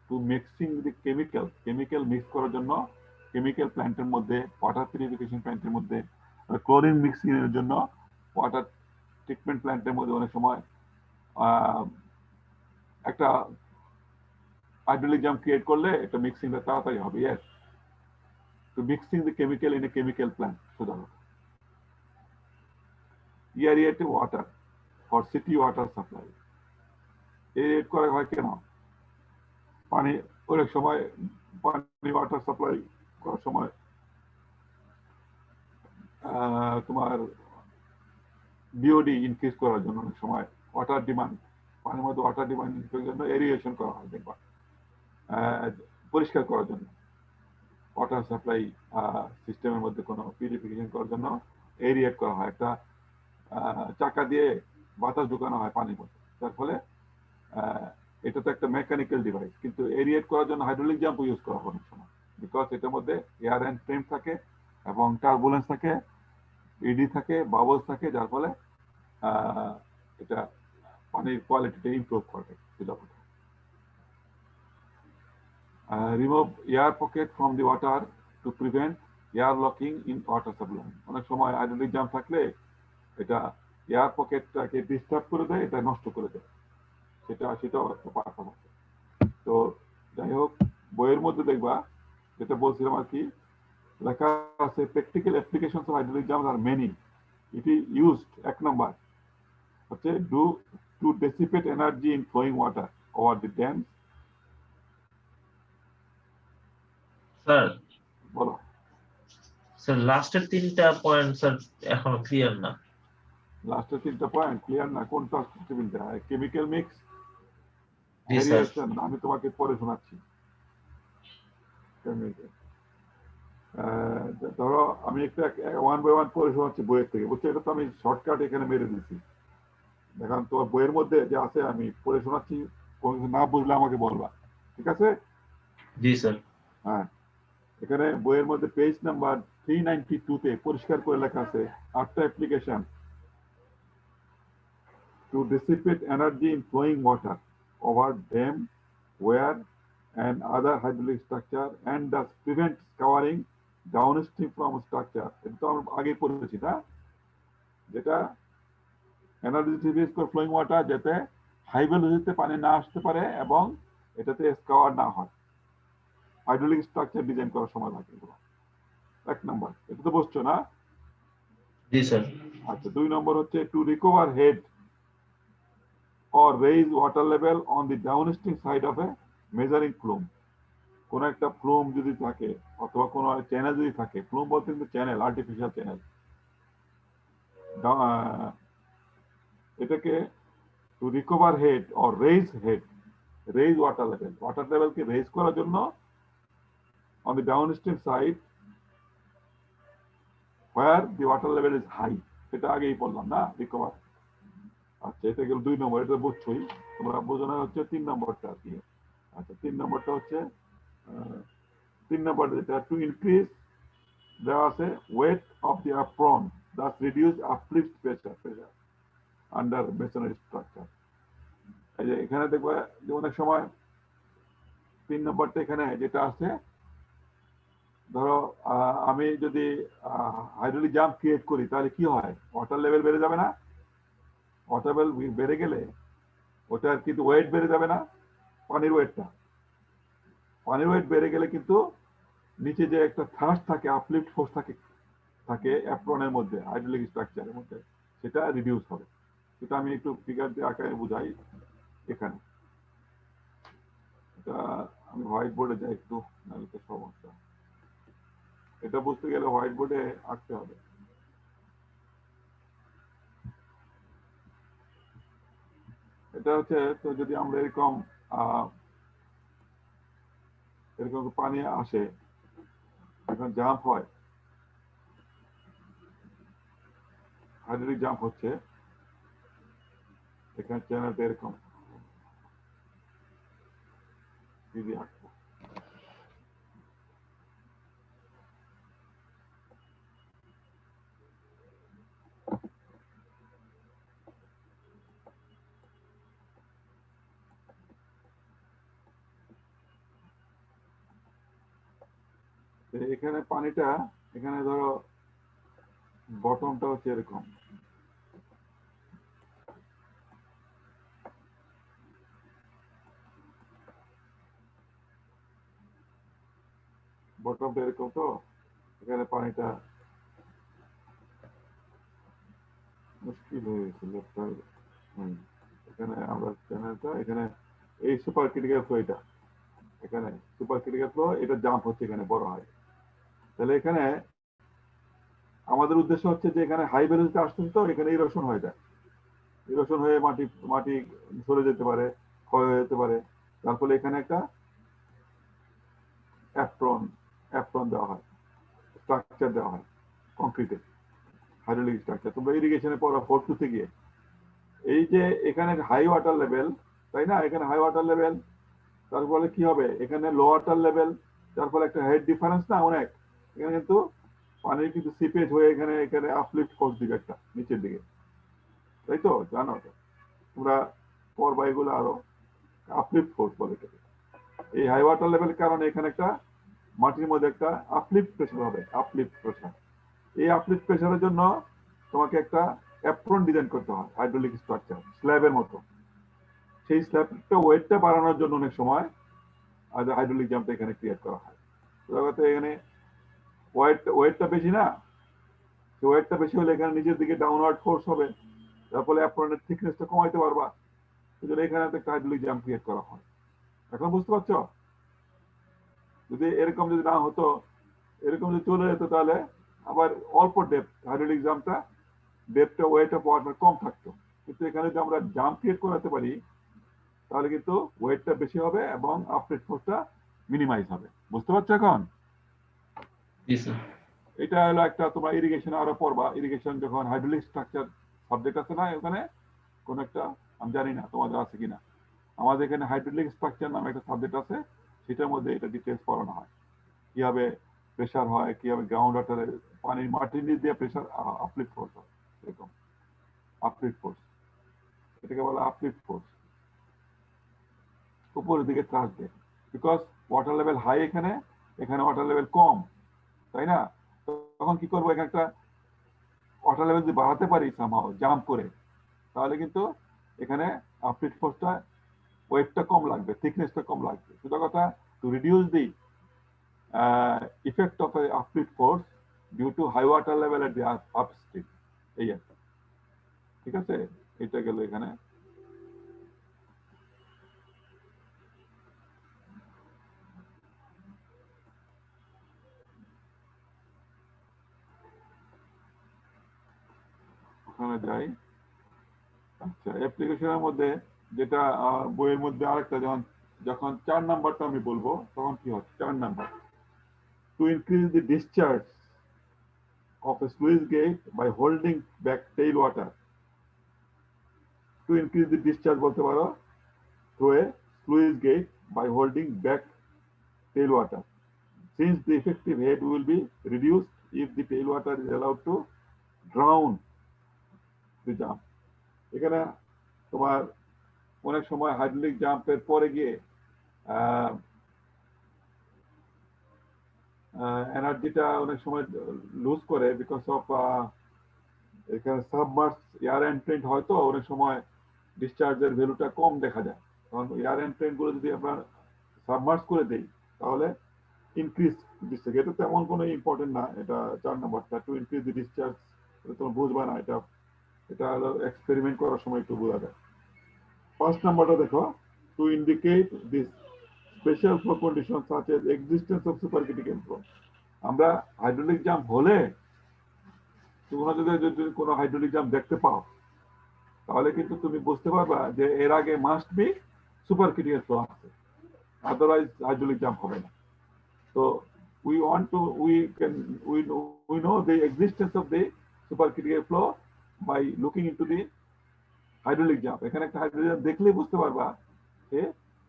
two mixing the chemical mix করার জন্য। কেমিক্যাল প্ল্যান্টের মধ্যে, ওয়াটার পিউরিফিকেশন প্ল্যান্টের মধ্যে, ক্লোরিন মিক্সিং এর জন্য ওয়াটার ট্রিটমেন্ট প্ল্যান্টের মধ্যে অনেক সময় একটা হাইড্রোলিক জাম্প ক্রিয়েট করলে একটা মিক্সিংটা তাড়াতাড়ি হবে। Yes, to mixing the chemical in a chemical plant. Aerate water for city water supply. এরিয়েট করা হয় কেন? পানি অনেক সময় পানি ওয়াটার সাপ্লাই করার সময় তোমার বিওডি ইনক্রিজ করার জন্য অনেক সময় ওয়াটার ডিমান্ড, পানির মধ্যে ওয়াটার ডিমান্ড ইনক্রিজের জন্য এরিয়েশন করা হয়, দেখবা পরিষ্কার করার জন্য, ওয়াটার সাপ্লাই সিস্টেমের মধ্যে কোনো পিউরিফিকেশন করার জন্য এরিয়েট করা হয়। একটা চাকা দিয়ে বাতাস ঢুকানো হয় পানির মধ্যে, যার ফলে এটা তো একটা মেকানিক্যাল ডিভাইস, কিন্তু এরিয়েট করার জন্য হাইড্রোলিক জাম্প ইউজ করা হয় অনেক সময়, বিকজ এটার মধ্যে এয়ার অ্যান্ড ফ্রেম থাকে এবং টার্বুলেন্স থাকে, ইডি থাকে, বাবলস থাকে, যার ফলে এটা পানির কোয়ালিটিটা ইমপ্রুভ করে। Remove air pocket from the water to prevent air locking in water supply. অনেক সময় হাইড্রোলিক জাম্প থাকলে এটা এয়ার পকেটটাকে ডিস্টার্ব করে দেয়, এটা নষ্ট করে দেয়, সেটাও একটা পারপাস আছে। তো যাই হোক, বইয়ের মধ্যে দেখবা, যেটা বলছিলাম আর কি, লেখা আছে practical applications of hydraulic jump are many. It is used, এক নম্বর হচ্ছে to dissipate energy in flowing water over the dam. Sir বলো। স্যার লাস্টের তিনটা পয়েন্ট স্যার এখনো ক্লিয়ার না। লাস্টের তিনটা পয়েন্ট ক্লিয়ার না? কোনটা? কেমিক্যাল মিক্স, জি স্যার। আমি তোমাকে পরে শোনাচ্ছি। ধরো আমি একটা ওয়ান বাই ওয়ান পরে শোনাচ্ছি বইয়ের থেকে, বুঝছো? এটা তো আমি শর্টকাট এখানে মেরে দিচ্ছি। দেখুন তোমার বইয়ের মধ্যে যে আছে আমি পরে শোনাচ্ছি, কোনো কিছু না বুঝলে আমাকে বলবা, ঠিক আছে? জি স্যার। হ্যাঁ, এখানে বইয়ের মধ্যে পেজ নাম্বার 392 তে পরিষ্কার করে লেখা আছে, after application to dissipate energy in flowing water over dam, weir, and other hydraulic structure, and thus prevent scouring downstream from structure, এটা তো আমরা আগেই পড়েছি না, যেটা এনার্জি ডিফিউজ করে ফ্লোয়িং ওয়াটার, যাতে হাই ভেলোসিটিতে পানি না আসতে পারে এবং এটাতে স্কাওয়ার না হয়, হাইড্রোলিক স্ট্রাকচার ডিজাইন করার সময় লাগে এগুলো। এক নম্বর, এটা তো বুঝছো না? জি স্যার। আচ্ছা, 2 নম্বর হচ্ছে two recover head or raise water level on the downstream side of a measuring plume. কোন একটা প্লুম যদি থাকে অথবা কোন চ্যানেল যদি থাকে, প্লুম বলতে কিন্তু চ্যানেল, আর্টিফিশিয়াল চ্যানেল, এটাকে to recover head or raise water level, water লেভেলকে রেজ করার জন্য on the downstream side where the water level is high, সেটা আগেই বললাম না, রিকভার। আচ্ছা, এটা গেল 2 নম্বর, এটা বুঝছোই তোমরা, বোঝানো হচ্ছে 3 নম্বরটা আর কি। আচ্ছা, 3 নম্বরটা হচ্ছে 3 নম্বর যেটা টু ইনক্রিজ দেওয়া আছে weight of the apron, thus reduce uplift pressure under masonry structure। এই যে এখানে দেখবে যে অনেক সময় 3 নম্বরটা এখানে যেটা আছে, ধরো আমি যদি হাইড্রোলিক জাম্প ক্রিয়েট করি তাহলে কি হয়, ওয়াটার লেভেল বেড়ে যাবে না? ওয়াটার লেভেল বেড়ে গেলে ওটার কিন্তু ওয়েট বেড়ে যাবে না, পানির ওয়েট বেড়ে গেলে কিন্তু নিচে যে একটা থ্রাস্ট থাকে, আপলিফট ফোর্স থাকে অ্যাপ্রনের মধ্যে, হাইড্রোলিক স্ট্রাকচারের মধ্যে, সেটা রিডিউস হবে। সেটা আমি একটু ফিগার দিয়ে আকারে বুঝাই এখানে। এটা আমি হোয়াইট বোর্ডে যাই একটু, নাহলে তো সমস্যা। এটা বুঝতে গেলে হোয়াইট বোর্ডে আঁকতে হবে। এটা হচ্ছে, তো যদি আমরা এরকম পানি আসে, এখন জাম্প হয়, হাইড্রোলিক জাম্প হচ্ছে, এখানে চ্যানেলটা এরকম যদি আঁকবো, এখানে পানিটা, এখানে ধরো বটমটা হচ্ছে এরকম, বটমটা এরকম, তো এখানে পানিটা মুশকিল হয়ে গেছিল। এখানে আমরা চ্যানেলটা, এখানে এই সুপার ক্রিটিক্যাল ফ্লো, এটা এখানে সুপার ক্রিটিক্যাল ফ্লো, এটা জাম্প হচ্ছে, এখানে বড় হয়। তাহলে এখানে আমাদের উদ্দেশ্য হচ্ছে যে এখানে হাই ভ্যালুতে আসতেছে, তো এখানে ইরোশন হয়ে যায়, ইরোশন হয়ে মাটি সরে যেতে পারে, ক্ষয় হয়ে যেতে পারে। তার ফলে এখানে একটা অ্যাপ্রন দেওয়া হয়, স্ট্রাকচার দেওয়া হয় কংক্রিটের, হাইড্রোলিক স্ট্রাকচার। তোমরা ইরিগেশনে পড়া 4-2 গিয়ে, এই যে এখানে হাই ওয়াটার লেভেল, তাই না, এখানে হাই ওয়াটার লেভেল, তার ফলে কি হবে, এখানে লো ওয়াটার লেভেল, তার ফলে একটা হেড ডিফারেন্স না অনেক, এখানে কিন্তু পানির কিন্তু সিপেজ হয়ে এখানে এখানে আপলিফট ফোর্স দিবে একটা নিচের দিকে, তাই তো জানো তো তোমরা পড়বা এগুলো আরো, আপলিফট ফোর্স বলে এটাকে। এই হাই ওয়াটার লেভেলের কারণে এখানে একটা মাটির মধ্যে একটা আপলিফট প্রেসার হবে, আপলিফট প্রেসার। এই আপলিফট প্রেসারের জন্য তোমাকে একটা অ্যাপ্রন ডিজাইন করতে হয়, হাইড্রোলিক স্ট্রাকচার স্ল্যাবের মতো। সেই স্ল্যাবটা ওয়েটটা বাড়ানোর জন্য অনেক সময় হাইড্রোলিক জাম্পটা এখানে ক্রিয়েট করা হয়। এখানে ওয়েটটা বেশি না, ওয়েটটা বেশি হলে এখানে নিচের দিকে ডাউনওয়ার্ড ফোর্স হবে, তার ফলে অ্যাপ্রনের থিকনেসটা কমাইতে পারবা। এই জন্য এখানে একটা হাইড্রোলিক জাম্প ক্রিয়েট করা হয়। এখন বুঝতে পারছো? যদি এরকম যদি না হতো, এরকম যদি চলে যেত, তাহলে আবার অল্প ডেপথ, হাইড্রোলিক জাম্পটা ডেপথটা ওয়েট অফ ওয়াটার কম থাকতো। কিন্তু এখানে যদি আমরা জাম্প ক্রিয়েট করাতে পারি, তাহলে কিন্তু ওয়েটটা বেশি হবে এবং আপলিফট ফোর্সটা মিনিমাইজ হবে। বুঝতে পারছো এখন? এটা হলো একটা, তোমরা ইরিগেশন আরো পড়বা, ইরিগেশন যখন হাইড্রোলিক স্ট্রাকচার সাবজেক্ট আছে না, ওখানে কোন একটা, আমি জানি না তোমাদের আছে কিনা, আমাদের এখানে হাইড্রোলিক স্ট্রাকচার নামে একটা সাবজেক্ট আছে, সেটার মধ্যে এটা ডিটেলস পড়ানো হয়, কিভাবে প্রেসার হয়, কিভাবে গ্রাউন্ড ওয়াটারে পানির মাটির নিচ দিয়ে প্রেসার আপলিফট ফোর্স হয়, এরকম আপলিফট ফোর্স, এটাকে বলা আপলিফট ফোর্স, উপরের দিকে ত্রাস দেয়, বিকজ ওয়াটার লেভেল হাই, এখানে ওয়াটার লেভেল কম, তাই না? তখন কি করবো, এখানে একটা ওয়াটার লেভেল যদি বাড়াতে পারি সামহাও জাম্প করে, তাহলে কিন্তু এখানে আপলিফ্ট ফোর্সটা ওয়েটটা কম লাগবে, থিকনেসটা কম লাগবে। সোজা কথা, to reduce the effect of a uplift force due to high water level at the upstream, এই একটা। ঠিক আছে, এটা গেল এখানে। ওখানে যাই। আচ্ছা, অ্যাপ্লিকেশনের মধ্যে যেটা বইয়ের মধ্যে আরেকটা, যখন 4 নাম্বারটা আমি বলবো তখন কি হচ্ছে 4 number, to increase the discharge of a sluice gate by holding back tail water. To increase the discharge বলতে পারো through a sluice gate by holding back tail water, since the effective head will be reduced if the tail water is allowed to drown the jump. এখানে তোমার অনেক সময় hydraulic জাম্পের পরে গিয়ে এনার্জিটা অনেক সময় লুজ করে বিকজ অফ এখানে সাবমার্স এয়ার এন্ট্রেন্ট, হয়তো অনেক সময় ডিসচার্জের ভ্যালুটা কম দেখা যায়। কারণ এয়ার এন্ট্রেন্ট গুলো যদি আমরা সাবমার্স করে দেই তাহলে ইনক্রিজ ডিসচার্জ, এটা তেমন কোনো ইম্পর্টেন্ট না। এটা 4 নাম্বারটা, টু ইনক্রিজ দি ডিসচার্জ, তোমরা বুঝবা না, এটা এটা হলো এক্সপেরিমেন্ট করার সময় একটু বোঝা যায়। 1st নাম্বারটা দেখো, to indicate this special flow condition such as existence of supercritical flow. আমরা হাইড্রোলিক জাম্প হলে, তোমরা যদি কোনো হাইড্রোলিক জাম্প দেখতে পাও তাহলে কিন্তু তুমি বুঝতে পারবা যে এর আগে মাস্ট বি সুপারক্রিটিক্যাল ফ্লো আছে, আদারওয়াইজ হাইড্রোলিক জাম্প হবে না। তো we know the existence of the supercritical flow by looking into the hydraulic jump. এখানে একটা হাইড্রোলিক জাম্প দেখলেই বুঝতে পারবা যে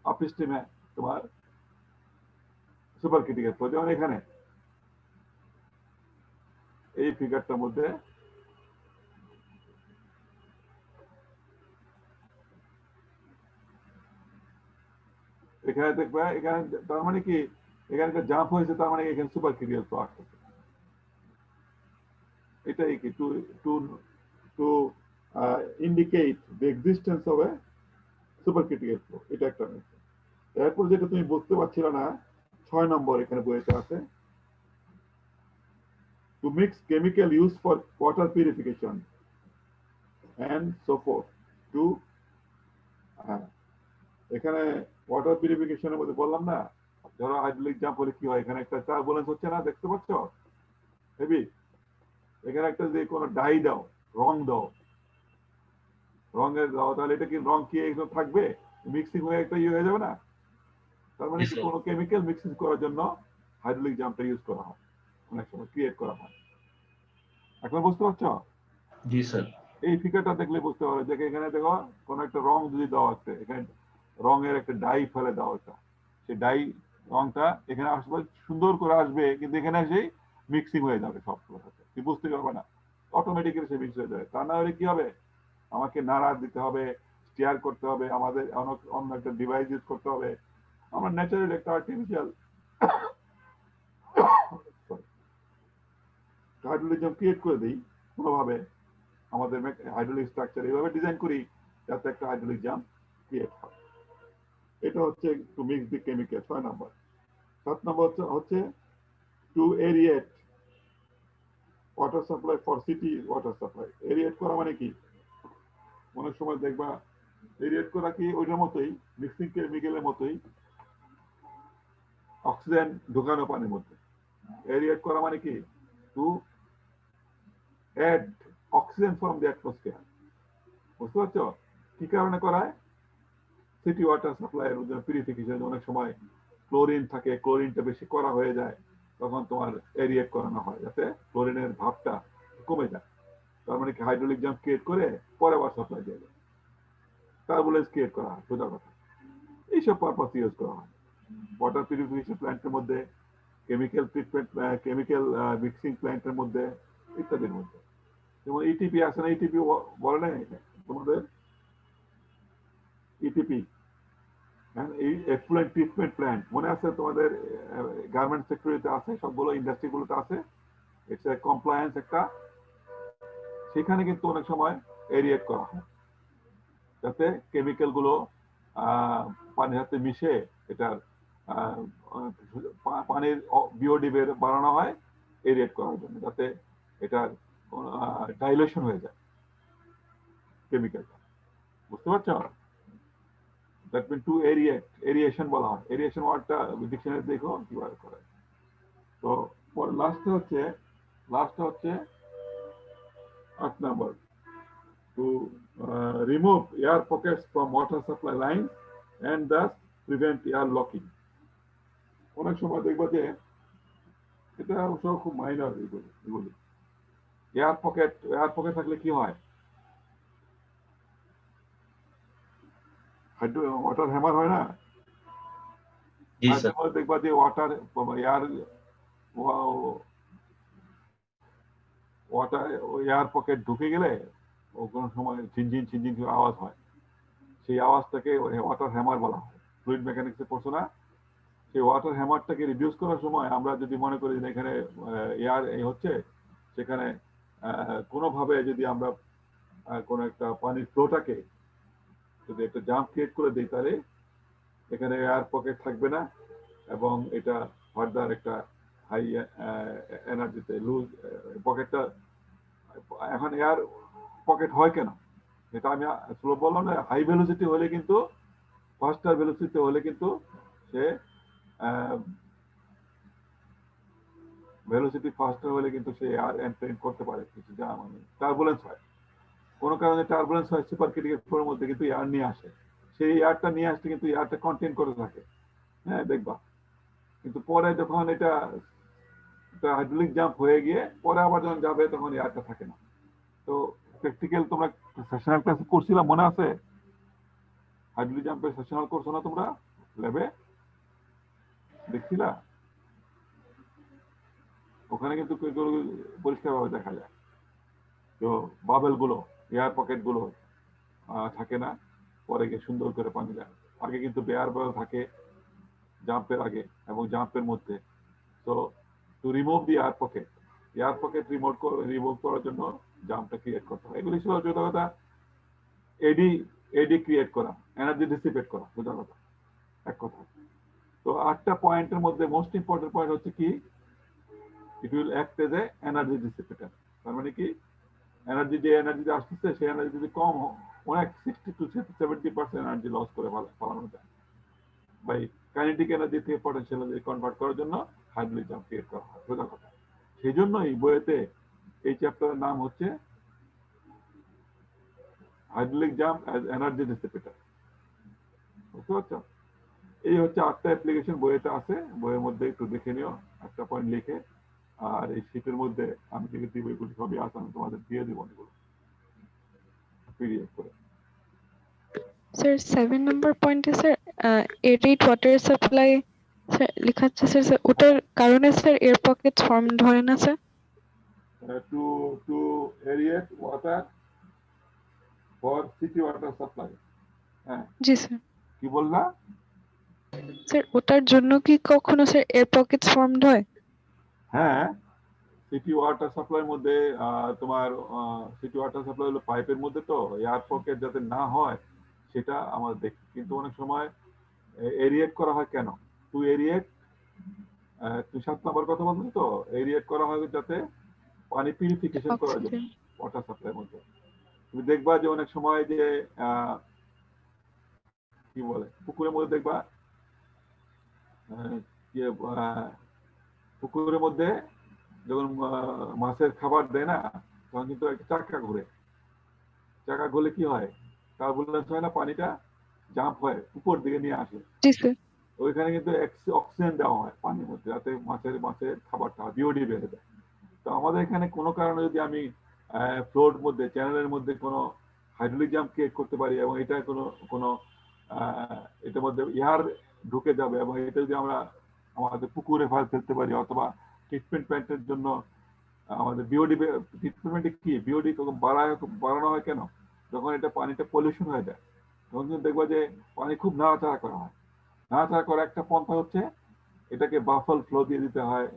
আপস্ট্রিমে তোমার সুপারক্রিটিক্যাল ফ্লো। যেমন এখানে এই ফিগারটার মধ্যে এখানে দেখবা, এখানে তার মানে কি, এখানে একটা জাম্প হয়েছে, তার মানে এখানে সুপারক্রিটিক্যাল ফ্লো আসতেছে। এটাই কি, to to to indicate the existence of a supercritical flow, এটা একটা। এরপর যেটা তুমি বুঝতে পারছিল না, 6 নম্বর এখানে বইতে আছে, to mix chemical use for water purification and so forth. Two এখানে ওয়াটার পিউরিফিকেশনের মধ্যে বললাম না, ধরো হাইড্রোলিক জাম্প হলে কি হয়, এখানে একটা টার্বুলেন্স হচ্ছে না, দেখতে পাচ্ছ হেভি, এখানে একটা যে কোনো ডাই দাও, রং দাও, রঙের দাও, তাহলে এটা কি রং কি এখানে থাকবে, মিক্সিং হয়ে একটা ইয়ে হয়ে যাবে না? তার মানে কি, কোনো কেমিক্যাল মিক্সিং করার জন্য হাইড্রোলিক জাম্পটা ইউজ করা হয়, অনেক সময় ক্রিয়েট করা হয়। এখন বুঝতে পারছো? জি স্যার। এই ফিগারটা দেখলে বুঝতে পারবে যে এখানে দেখো কোন একটা রং যদি দেওয়া আছে, এখানে রঙের একটা ডাই ফেলে দেওয়া হচ্ছে, সেই ডাই রংটা এখানে আসবে, সুন্দর করে আসবে, কিন্তু এখানে এসেই মিক্সিং হয়ে যাবে সবগুলোর সাথে, তুমি বুঝতে পারবে না, অটোমেটিক্যালি সে মিক্স হয়ে যাবে। তা না হলে কি হবে, আমাকে নাড়া দিতে হবে, স্টিয়ার করতে হবে, আমাদের অন্য একটা ডিভাইস ইউজ করতে হবে। আমরা ন্যাচারাল একটা আর্টিফিশিয়াল হাইড্রোলিক জাম্প ক্রিয়েট করে দিই কোনোভাবে, আমাদের হাইড্রোলিক স্ট্রাকচার এইভাবে ডিজাইন করি যাতে একটা হাইড্রোলিক জাম্প ক্রিয়েট হয়। এটা হচ্ছে to mix the chemical, 6 number. 7 number হচ্ছে to aerate water supply for city water supply. Aerate করা মানে কি, অনেক সময় দেখবা এরিয়েট করা কি ওইটার মতোই, মিক্সিং কেমিক্যালের মতোই, অক্সিজেন ঢুকানো পানির মধ্যে। এরিয়েট করা মানে কি, to add oxygen from the atmosphere. বুঝতে পারছো? কি কারণে করায়, সিটি ওয়াটার সাপ্লাইয়ের পিউরিফিকেশন, অনেক সময় ক্লোরিন থাকে, ক্লোরিনটা বেশি করা হয়ে যায়, তখন তোমার এরিয়েট করানো হয় যাতে ক্লোরিনের ভাবটা কমে যায়। তার মানে কি, হাইড্রোলিক জাম্প ক্রিয়েট করে পরে আবার সাপ্লাই দিয়ে দেয়, টার্বুলেন্স ক্রিয়েট করা হয়, সোজা কথা। এইসব পারপাস ইউজ করা হয় ওয়াটার পিউরিফিকেশন প্ল্যান্টের মধ্যে, কেমিক্যাল ট্রিটমেন্ট, কেমিক্যাল মিক্সিং প্ল্যান্টের মধ্যে, ইত্যাদির মধ্যে। যেমন ইটিপি আছে না, ইটিপি বলে না তোমাদের, ইটিপি এই এফ্লুয়েন্ট ট্রিটমেন্ট প্ল্যান্ট মনে আছে তোমাদের গার্মেন্ট সেক্টরিতে আছে, সবগুলো ইন্ডাস্ট্রিগুলোতে আছে। ইটস এ কমপ্লায়েন্স একটা, সেখানে কিন্তু অনেক সময় এরিয়েট করা হয় যাতে কেমিক্যাল গুলো পানির সাথে মিশে এটার পানির বিওডি বাড়ানো হয় এরিয়েট করার জন্য, যাতে এটার ডাইলেশন হয়ে যায় কেমিক্যালটা। বুঝতে পারছো? দ্যাট মিন টু এরিয়েট, এরিয়েশন বলা হয়। এরিয়েশন ওয়ার্ডটা ডিকশনারি দেখো কিভাবে করে। তো লাস্টে হচ্ছে 8 number, to remove air pockets from water supply line and thus prevent air locking. অনেক সময় দেখবো যে এটা অবশ্য খুব মাইনর এগুলি। এয়ার পকেট থাকলে কি হয়? ওয়াটার হ্যামার হয় না? জি স্যার। দেখবা যে এয়ার পকেট ঢুকে গেলে কোনো সময় ঝিনঝিন আওয়াজ হয়, সেই আওয়াজটাকে ওয়াটার হ্যামার বলা হয়। ফ্লুইড মেকানিক্সে পড়ছো না? সেই ওয়াটার হ্যামারটাকে রিডিউস করার সময় আমরা যদি মনে করি যে এখানে এয়ার হচ্ছে, সেখানে কোনোভাবে যদি আমরা কোনো একটা পানির ফ্লোটাকে যদি একটা জাম্প ক্রিয়েট করে দিই, তাহলে এখানে এয়ার পকেট থাকবে না এবং এটা ফার্দার একটা হাই এনার্জিতে লুজ পকেটটা। এখন এয়ার পকেট হয় কেন? এটা আমি স্লো বললাম না, হাই ভেলোসিটি হলে কিন্তু, ফাস্টার ভেলোসিটি হলে কিন্তু সে ভেলোসিটি ফাস্টার হলে কিন্তু সে এয়ার এন্ট্রেন করতে পারে, কিছু যা মানে টার্বুলেন্স হয়, কোনো কারণে টার্বুলেন্স হয় সুপার ক্রিটিক্যাল ফ্লোর মধ্যে, কিন্তু এয়ার নিয়ে আসে, সেই এয়ারটা নিয়ে আসতে কিন্তু এয়ারটা কন্টেন করে থাকে। হ্যাঁ, দেখবা। কিন্তু পরে যখন এটা হাইড্রোলিক জাম্প হয়ে গিয়ে পরে আবার যখন যাবে তখন এয়ারটা থাকে না। তো প্র্যাকটিক্যাল তোমরা সেশনাল ক্লাসে করছিলাম, মনে আছে? হাইড্রোলিক জাম্পের সেশনাল করছো না তোমরা ল্যাবে? দেখছিলা? ওখানে কিন্তু পরিষ্কার ভাবে দেখা যায়। তো বাবেল গুলো, এয়ার পকেট গুলো থাকে না, পরে গিয়ে সুন্দর করে পানি যায়। আগে কিন্তু বেয়ার বাবেল থাকে জাম্পের আগে এবং জাম্পের মধ্যে। তো to remove the air pocket remove করার জন্য জাম্পটা ক্রিয়েট করতে হয়। এগুলি ছিল সোজা কথা এডি ক্রিয়েট করা, এনার্জি ডিসিপেট করা, সোজা কথা, এক কথা। তো 8টা পয়েন্টের মধ্যে মোস্ট ইম্পর্টেন্ট পয়েন্ট হচ্ছে কি, it will act as a energy dissipator. তার মানে কি, যে এনার্জি আসতেছে সেই এনার্জি যদি কম অনেক 60 to 70% এনার্জি লস করে ফেলানো যায় বাই কাইনেটিক এনার্জি থেকে পটেনশিয়াল এনার্জি কনভার্ট করার জন্য হাইড্রোলিক জাম্প ক্রিয়েট করা হয়, সোজা কথা। সেই জন্য এই বইয়েতে এই চ্যাপ্টারের নাম হচ্ছে হাইড্রোলিক জাম্প অ্যাজ এনার্জি ডিসিপেটার। বুঝতে পারছো? এই হচ্ছে 8টা অ্যাপ্লিকেশন বইয়েতে আছে, বইয়ের মধ্যে একটু দেখে নিও 8টা পয়েন্ট লিখে। আর এই শীটের মধ্যে আমি থেকে দিব, এগুলো সবই আছে, আমি তোমাদের দিয়ে দিব এগুলো পিডিএফ করে। স্যার 7 নাম্বার পয়েন্টে sir arid water supply sir লেখা আছে স্যার, ওটার কারণে স্যার এয়ার পকেটস ফর্মড হয় না sir? To aerate water for city water supply. হ্যাঁ, জি স্যার। কি বললা? স্যার ওটার জন্য কি কখনো স্যার এয়ার পকেটস ফর্মড হয়? হ্যাঁ, সিটি ওয়াটার সাপ্লাইয়ের মধ্যে তোমার সিটি ওয়াটার সাপ্লাই হলো পাইপের মধ্যে, তো এয়ার পকেট যাতে না হয় সেটা আমরা দেখি। কিন্তু অনেক সময় এরিয়েট করা হয় কেন? টু এরিয়েট, তুমি 7 নাম্বার কথা বলছো তো, এরিয়েট করা হয় যাতে পানি পিউরিফিকেশন করার জন্য ওয়াটার সাপ্লাইয়ের মধ্যে। তুমি দেখবা যে অনেক সময় যে কি বলে পুকুরের মধ্যে দেখবা পুকুরের মধ্যে যখন মাছের খাবার দেয় না, তখন কিন্তু একটা চাকা ঘুরে কি হয়, টার্বুলেন্স হয় না, পানিটা জাম্প হয় উপর দিকে নিয়ে আসে। জি স্যার। ওইখানে কিন্তু অক্সিজেন দেওয়া হয় পানির মধ্যে, যাতে মাছের খাবারটা বিওডি বেড়ে যায়। তো আমাদের এখানে কোনো কারণে যদি আমি ফ্লোর মধ্যে, চ্যানেলের মধ্যে কোনো হাইড্রোলিক জাম্প ক্রিয়েট করতে পারি এবং এটা কোনো এটার মধ্যে এয়ার ঢুকে যাবে এবং এটা যদি আমরা আমাদের পুকুরে ফেলতে পারি, অথবা ট্রিটমেন্ট প্ল্যান্টের জন্য আমাদের বিওডি, ট্রিটমেন্টে কি বিওডি বাড়ানো হয় কেন? যখন এটা পানিটা পলিউশন হয়ে যায় তখন কিন্তু দেখবা যে পানি খুব নাড়াচাড়া করা হয়, নাড়াচাড়া করার একটা পন্থা হচ্ছে এটাকে বাফল ফ্লো দিয়ে দিতে হয়,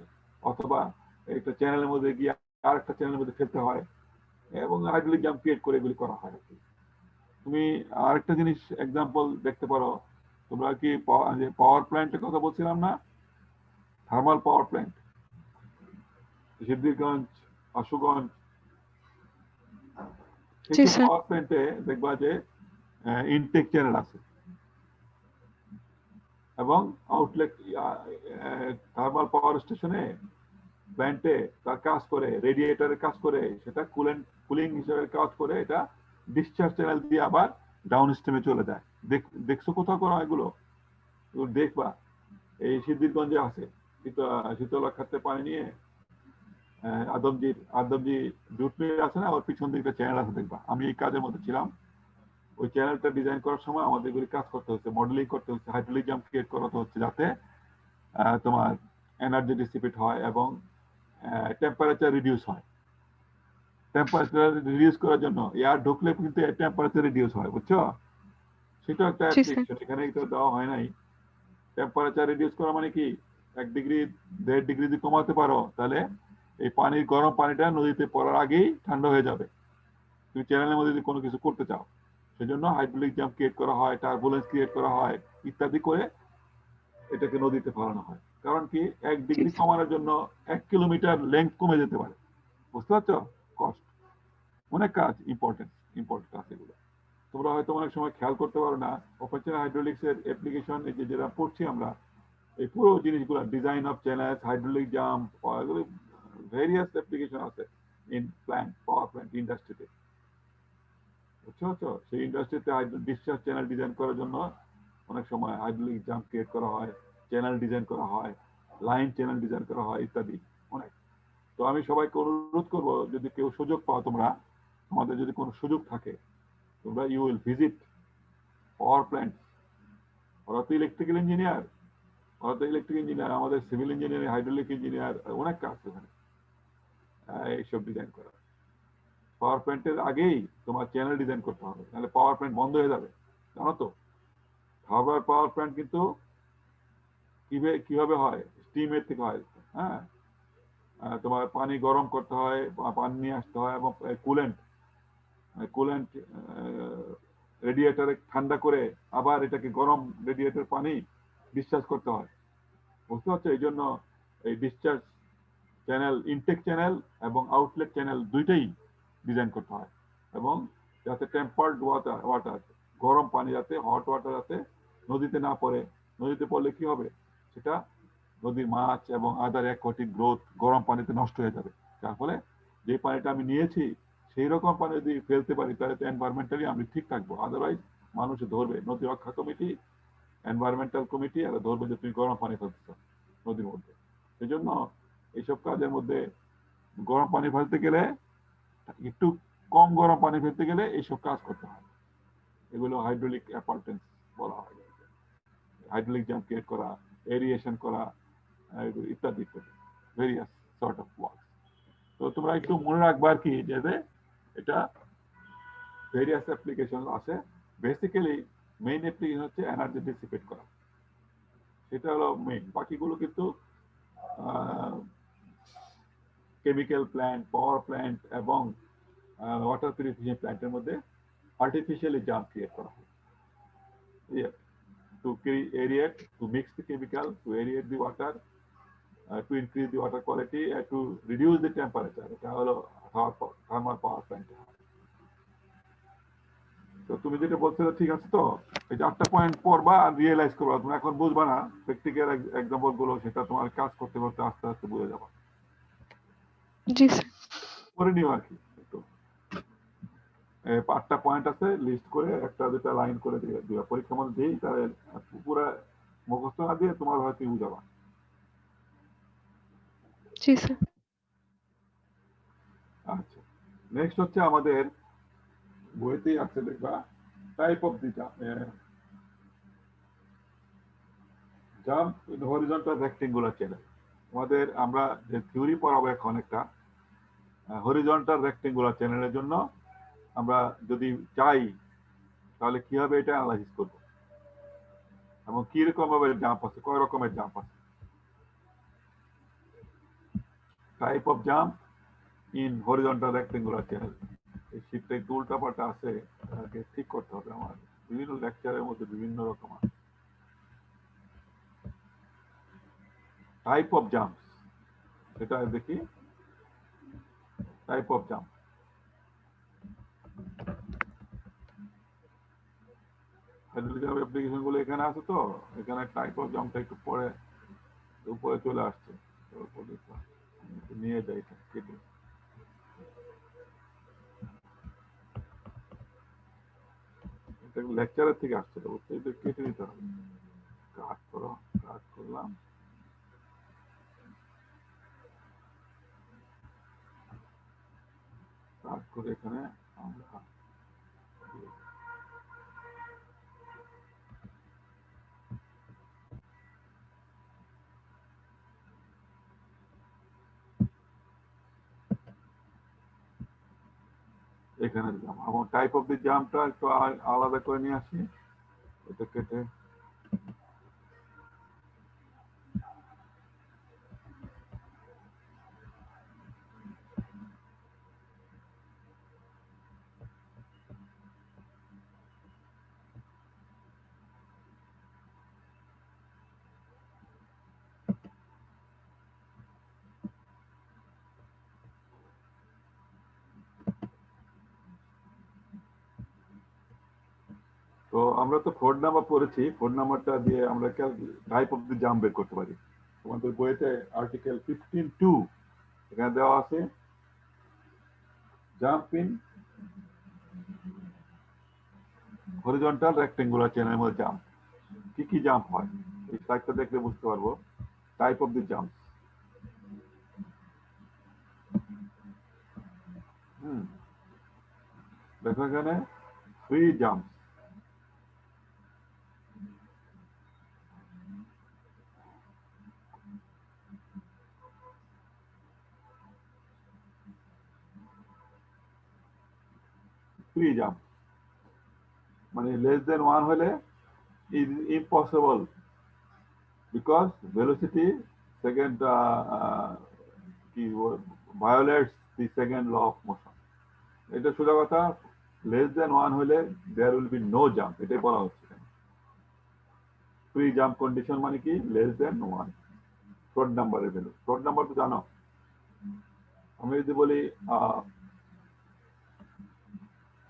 অথবা একটা চ্যানেলের মধ্যে গিয়ে আর একটা চ্যানেলের মধ্যে ফেলতে হয়, এবং হাইড্রোলিক জাম্প ক্রিয়েট করে এগুলি করা হয় আর কি। তুমি আরেকটা জিনিস এক্সাম্পল দেখতে পারো, তোমরা কি পাওয়ার প্ল্যান্টের কথা বলছিলাম না, thermal power plant, Siddhirganj, Ashuganj, জি সেইসব স্যার। পাওয়ার প্ল্যান্টে দেখবা যে ইনটেক চ্যানেল আছে এবং আউটলেট। থার্মাল পাওয়ার স্টেশনে প্ল্যান্টে তার কাজ করে, রেডিয়েটরের কাজ করে, সেটা কুলিং হিসেবে কাজ করে, এটা ডিসচার্জ চ্যানেল দিয়ে আবার ডাউন স্ট্রিমে চলে যায়। দেখছো কোথাও করা এগুলো? দেখবা এই সিদ্ধিরগঞ্জে আছে, শীতলা খাতে পানি নিয়ে আদমজি জুট মিল আছে না, ওর পিছন দিকে চ্যানেল আছে, দেখবা। আমি এই কাজের মধ্যে ছিলাম, ওই চ্যানেলটা ডিজাইন করার সময় আমাদের এগুলি কাজ করতে হচ্ছে, মডেলিং করতে হচ্ছে, হাইড্রোলিক জাম্প ক্রিয়েট করাতে হচ্ছে, যাতে তোমার এনার্জি ডিসিপেট হয় এবং টেম্পারেচার রিডিউস হয়। টেম্পারেচার রিডিউস করার জন্য এয়ার ঢুকলে কিন্তু টেম্পারেচার রিডিউস হয়, বুঝছো? সেটা একটা জি স্যার। অ্যাপ্লিকেশন, এখানে তো দেওয়া হয় নাই। টেম্পারেচার রিডিউস করা মানে কি, 1 ডিগ্রি 1.5 ডিগ্রি যদি কমাতে পারো, তাহলে এই পানির গরম পানিটা নদীতে পড়ার আগেই ঠান্ডা হয়ে যাবে। তুমি চ্যানেলের মধ্যে যদি কোনো কিছু করতে চাও, সেজন্য হাইড্রোলিক জাম্প ক্রিয়েট করা হয়, টার্বুলেন্স ক্রিয়েট করা হয়, ইত্যাদি করে এটাকে নদীতে ফেলানো হয়। কারণ কি, 1 জি ডিগ্রি স্যার। কমানোর জন্য 1 কিলোমিটার লেন্থ কমে যেতে পারে, বুঝতে পারছো? কষ্ট, অনেক কাজ, ইম্পর্টেন্ট কাজ এগুলো। তোমরা হয়তো অনেক সময় খেয়াল করতে পারো না, অপারেশনাল হাইড্রোলিক্স এর অ্যাপ্লিকেশন এই যে যেটা পড়ছি আমরা, এই পুরো জিনিসগুলো, design of channels, hydraulic jump, এগুলো ভেরিয়াস অ্যাপ্লিকেশন আছে ইন প্ল্যান্ট, পাওয়ার প্ল্যান্ট ইন্ডাস্ট্রিতে, বুঝছো? সেই ইন্ডাস্ট্রিতে ডিসচার্জ চ্যানেল ডিজাইন করার জন্য অনেক সময় হাইড্রোলিক জাম্প ক্রিয়েট করা হয়, চ্যানেল ডিজাইন করা হয়, লাইন চ্যানেল ডিজাইন করা হয়, ইত্যাদি অনেক। তো আমি সবাইকে অনুরোধ করবো, যদি কেউ সুযোগ পাও, তোমাদের যদি কোনো সুযোগ থাকে, তোমরা you will visit power plant. ওরা তো ইলেকট্রিক্যাল ইঞ্জিনিয়ার, আমাদের সিভিল ইঞ্জিনিয়ারিং, হাইড্রোলিক ইঞ্জিনিয়ার, অনেক কাজ ওখানে এইসব ডিজাইন করা। পাওয়ার প্ল্যান্টের আগেই তোমার চ্যানেল ডিজাইন করতে হবে, তাহলে পাওয়ার প্ল্যান্ট বন্ধ হয়ে যাবে, জানো তো? খাবার পাওয়ার প্ল্যান্ট কিন্তু কিভাবে হয়, স্টিমের থেকে হয়। হ্যাঁ, তোমার পানি গরম করতে হয়, পানি নিয়ে আসতে হয়, এবং কুলেন্ট রেডিয়েটারে ঠান্ডা করে আবার এটাকে গরম রেডিয়েটর পানি ডিসচার্জ করতে হয়, বুঝতে পারছো? এই জন্য এই ডিসচার্জ চ্যানেল, ইনটেক চ্যানেল এবং আউটলেট চ্যানেল দুইটাই ডিজাইন করতে হয়, এবং যাতে টেম্পার্ড ওয়াটার, গরম পানি যাতে, হট ওয়াটার যাতে নদীতে না পড়ে। নদীতে পড়লে কি হবে, সেটা নদীর মাছ এবং আদার অ্যাকোয়াটিক গ্রোথ গরম পানিতে নষ্ট হয়ে যাবে। যার ফলে যে পানিটা আমি নিয়েছি সেই রকম পানি যদি ফেলতে পারি, তাহলে তো এনভায়রনমেন্টালি আমি ঠিক থাকবো। আদারওয়াইজ মানুষ ধরবে, নদী রক্ষা কমিটি, এনভায়রনমেন্টাল কমিটি, আর ধরবে যে তুমি গরম পানি ফেলতেছ নদীর মধ্যে। সেই জন্য এইসব কাজের মধ্যে গরম পানি ফেলতে গেলে, একটু কম গরম পানি ফেলতে গেলে এইসব কাজ করতে হয়। এগুলো হাইড্রোলিক অ্যাপার্টেন্স বলা হয়, হাইড্রোলিক জাম্প ক্রিয়েট করা, এরিয়েশন করা, ইত্যাদি ইত্যাদি, ভেরিয়াস সর্ট অফ ওয়ার্ক। তো তোমরা একটু মনে রাখবা আর কি, যে এটা ভেরিয়াস অ্যাপ্লিকেশন আছে। বেসিক্যালি মেইন অ্যাপ্লিকেশন হচ্ছে এনার্জি ডিসিপেট করা, সেটা হলো মেইন। বাকিগুলো কিন্তু কেমিক্যাল প্ল্যান্ট, পাওয়ার প্ল্যান্ট এবং ওয়াটার পিউরিফিকেশন প্ল্যান্টের মধ্যে artificially জাম্প ক্রিয়েট করা হয়, to aerate, to mix the chemical, to aerate the water, to increase the water quality, and to reduce the temperature. এটা হলো থার্মাল পাওয়ার প্ল্যান্ট। তো তুমি যেটা বলছিলে ঠিক আছে তো, এই 4টা পয়েন্ট পড়বা আর রিয়েলাইজ করবা, তুমি এখন বুঝবা না, প্র্যাকটিক্যাল এক্সাম্পল গুলো সেটা তোমার কাজ করতে করতে আস্তে আস্তে বুঝে যাবা। জি স্যার। করে নিও আর কি, একটু 8টা পয়েন্ট আছে, লিস্ট করে একটা দুটা লাইন করে দিবা, পরীক্ষার মধ্যে দিই, তাহলে পুরো মুখস্থ না দিয়ে তোমার হয়তো বুঝাবা। জি স্যার। আচ্ছা, নেক্সট হচ্ছে আমাদের বইতেই আছে, দেখবা type of the jump in horizontal rectangular channel. আমাদের আমরা যে থিওরি পড়াবো এখন, একটা হরিজন্টাল রেক্টেঙ্গুলার চ্যানেলের জন্য আমরা যদি চাই, তাহলে কিভাবে এটা অ্যানালাইসিস করব। এবং কি রকম ভাবে জাম্প আছে, কয় রকমের জাম্প আছে। Type of jump in horizontal rectangular channel. এই শীটটা একটু উল্টাপাল্টা আছে, তাকে ঠিক করতে হবে আমার। বিভিন্ন লেকচারের মধ্যে বিভিন্ন রকম আছে। টাইপ অফ জাম্প, সেটা দেখি। Type of jump, hydraulic application গুলো এখানে আছে, তো এখানে টাইপ অফ জাম্পটা একটু পরে উপরে চলে আসছে। তো নিয়ে যাই এটা কেটে। এটা লেকচারের থেকে আসছে, তো এটা কেটে নিতে হবে। কাট করো, কাট করলাম। কাট করে এখানে আমরা এখানে দিলাম। আমার টাইপ অফ দি জাম্পটা একটু আলাদা করে নিয়ে আসি, এটা কেটে। তো আমরা তো ফোর্ড নাম্বার পড়েছি, ফোর্ড নাম্বারটা দিয়ে আমরা টাইপ অফ দি জাম্প বের করতে পারি। তোমাদের বইতে আর্টিকেল 15(2) এখানে দেওয়া আছে, জাম্প ইন হরিজন্টাল রেক্টেঙ্গুলার চ্যানেলের মধ্যে জাম্প। কি কি জাম্প হয় এই স্লাইডটা দেখলে বুঝতে পারবো। টাইপ অফ দি জাম্প, দেখো এখানে ফ্রি জাম্প, ফ্রি জাম্প মানে লেস দেন 1 হলে is impossible because velocity second কি violates the second law of motion. এটা সোজা কথা, লেস দেন 1 হলে there will be no jump, এটাই বলা হচ্ছে। ফ্রি জাম্প কন্ডিশন মানে কি, লেস দেন 1 ফ্লোট নাম্বারের ভ্যালু। ফ্লোট নাম্বার তো জানো, আমি যদি বলি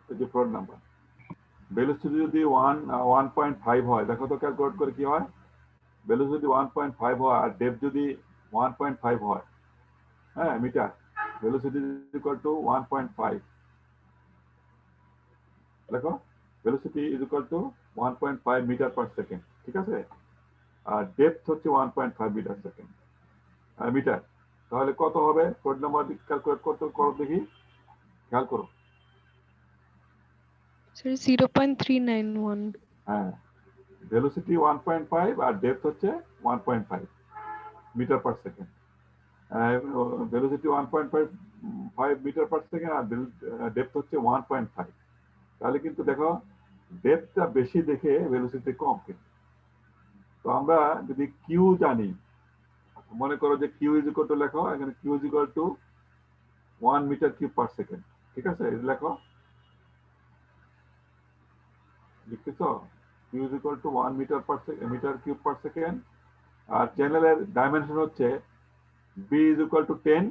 যে ফ্লোট নাম্বার, ভেলোসিটি যদি 1.5 হয়, দেখো তো ক্যালকুলেট করে কি হয়। ভেলোসিটি 1.5 হয় আর ডেপথ যদি 1.5 হয়, হ্যাঁ মিটার, ভেলোসিটি ইকুয়াল টু 1.5। দেখো velocity is equal to 1.5 metre per second, ঠিক আছে। আর ডেপথ হচ্ছে 1.5 মিটার সেকেন্ড মিটার। তাহলে কত হবে কোড নাম্বার ক্যালকুলেট করতে, করো দেখি, খেয়াল করো। স্যার 0.391। হ্যাঁ, ভেলোসিটি 1.5 আর ডেপথ হচ্ছে 1.5 metre per second. Velocity 1.5 metre per second আর ডেপথ হচ্ছে 1.5। তাহলে কিন্তু দেখো ডেপথটা বেশি দেখে ভেলোসিটি কম। কিন্তু তো আমরা যদি কিউ জানি, মনে করো যে কিউ ইজ ইকুয়াল টু, লেখো এখানে Q is equal to 1 metre cube per second, ঠিক আছে। এটা লেখো, লিখতেছো, Q is equal to 1 metre per second, metre cube per second. আর চ্যানেলের ডাইমেনশন হচ্ছে B is equal to 10,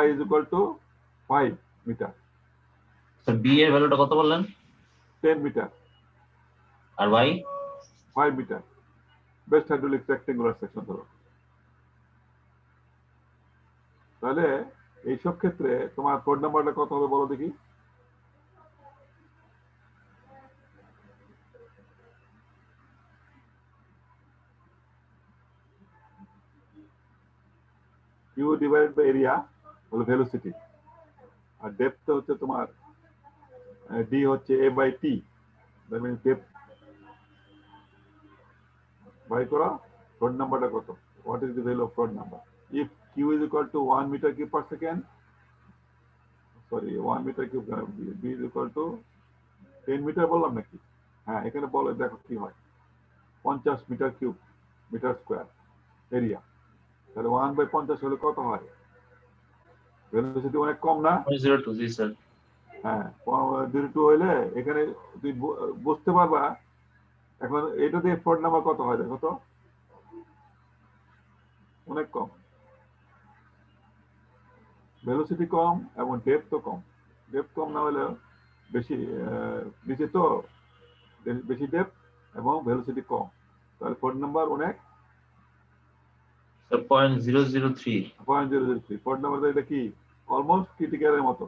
y is equal to 5 metre. Sir B এর ভ্যালুটা কত বললেন? 10 মিটার। আর y 5 metre. Best hydraulic rectangular section ধরো। তাহলে এইসব ক্ষেত্রে তোমার কোড নাম্বারটা কত হবে বলো দেখি। কিউ ডিভাইডেড বাই এরিয়া হলো ভেলোসিটি, আর ডেপথ হচ্ছে তোমার ডি হচ্ছে A by T. That means depth by করা কোড নাম্বারটা কত, what is the value of code number. If Q is equal to 1 metre cube per second, sorry 1 metre cube, B is equal to 10 metre বললাম নাকি, হ্যাঁ, এখানে বলে দেখো কি হয়, 50 metre cube metre square area, তাহলে 1/50 হলে কত হয়? ভেলোসিটি অনেক কম না? 0.02, জি স্যার। হ্যাঁ, 0.02 হইলে এখানে তুই বুঝতে পারবা। এখন এটা দিয়ে ফ্লোর নাম্বার কত হয় দেখো তো, অনেক কম। ভেলোসিটি কম এবং ডেপথ তো কম। ডেপথ কম না হলে বেশি নিচে তো বেশি ডেপথ এবং ভেলোসিটি কম, তাহলে ফ্লোর নাম্বার অনেক স্যার 0.003। 0.003 ফ্লোর নাম্বার, এটা কি অলমোস্ট ক্রিটিক্যালের মতো,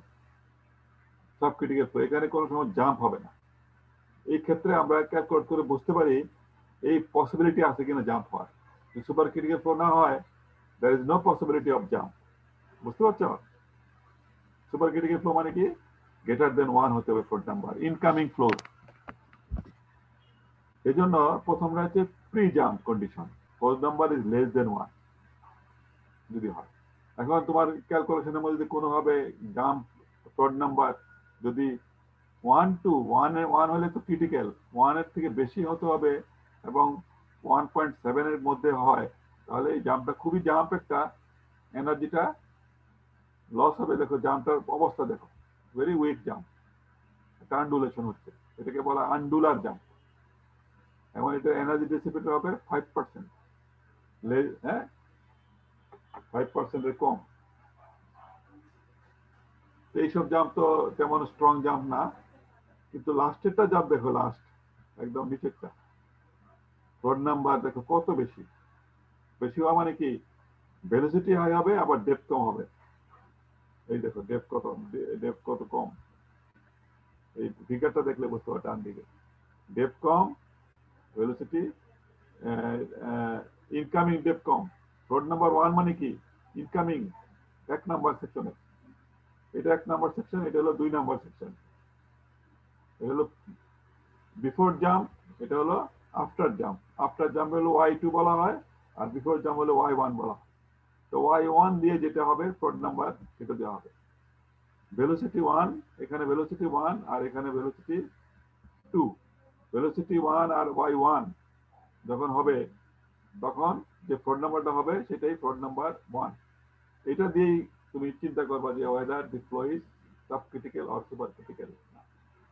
সব ক্রিটিক্যাল ফ্লো, এখানে কোনো সময় জাম্প হবে না। এই ক্ষেত্রে আমরা ক্যালকুলেট করে বুঝতে পারি এই পসিবিলিটি আছে কিনা জাম্প হওয়ার। যদি সুপার ক্রিটিক্যাল ফ্লো না হয়, there is no possibility of jump। বুঝতে পারছো? সুপার ক্রিটিক্যাল ফ্লো মানে কি, গ্রেটার দেন 1 হতে হবে ফ্লোর নাম্বার, ইনকামিং ফ্লো। এই জন্য প্রথমটা হচ্ছে pre jump condition, floor number is less than 1 যদি হয়। এখন তোমার ক্যালকুলেশনের মধ্যে যদি কোনোভাবে জাম্প ফ্লোর নাম্বার যদি 1 to 1 হলে তো ক্রিটিক্যাল, 1 এর থেকে বেশি হতে হবে এবং 1.7 এর মধ্যে হয়, তাহলে এই জাম্পটা খুবই জাম্প, একটা এনার্জিটা লস হবে। দেখো জাম্পটার অবস্থা দেখো, ভেরি উইক জাম্প, একটা আন্ডুলেশন হচ্ছে, এটাকে বলা আন্ডুলার জাম্প। এবং এটা এনার্জি ডিসিপেট হবে 5%, হ্যাঁ 5% এর কম। এইসব জাম্প তো তেমন স্ট্রং জাম্প না, কিন্তু লাস্টেরটা জাম্প দেখো, লাস্ট একদম নিচেরটা ফ্লোর নাম্বার দেখো কত বেশি। বেশি হওয়া মানে কি, ভেলোসিটি হাই হবে আবার ডেপথ কম হবে। এই দেখো ডেপথ কত কম, এই ফিগারটা দেখলে বুঝতে পারো, ডান দিকে ডেপথ কম, ভেলোসিটি ইনকামিং ডেপথ কম। রোড নাম্বার 1 মানে কি, ইনকামিং 1 নাম্বার সেকশনে, এটা 1 নাম্বার সেকশন, এটা হলো 2 নাম্বার সেকশন। এটা হলো বিফোর জাম্প, এটা হলো আফটার জাম্প। আফটার জাম্প হলো y2 বলা হয়, আর বিফোর জাম্প হলো y1 বলা হয়। তো y1 দিয়ে যেটা হবে ফ্লোর নাম্বার, সেটা দেওয়া হবে। ভেলোসিটি 1, এখানে ভেলোসিটি 1 আর এখানে ভেলোসিটি 2। ভেলোসিটি 1 আর y1 যখন হবে, তখন যে ফ্লোর নাম্বারটা হবে সেটাই ফ্লোর নাম্বার 1। এটা দিয়েই তুমি চিন্তা করবা যে whether the flow is sub critical or super critical.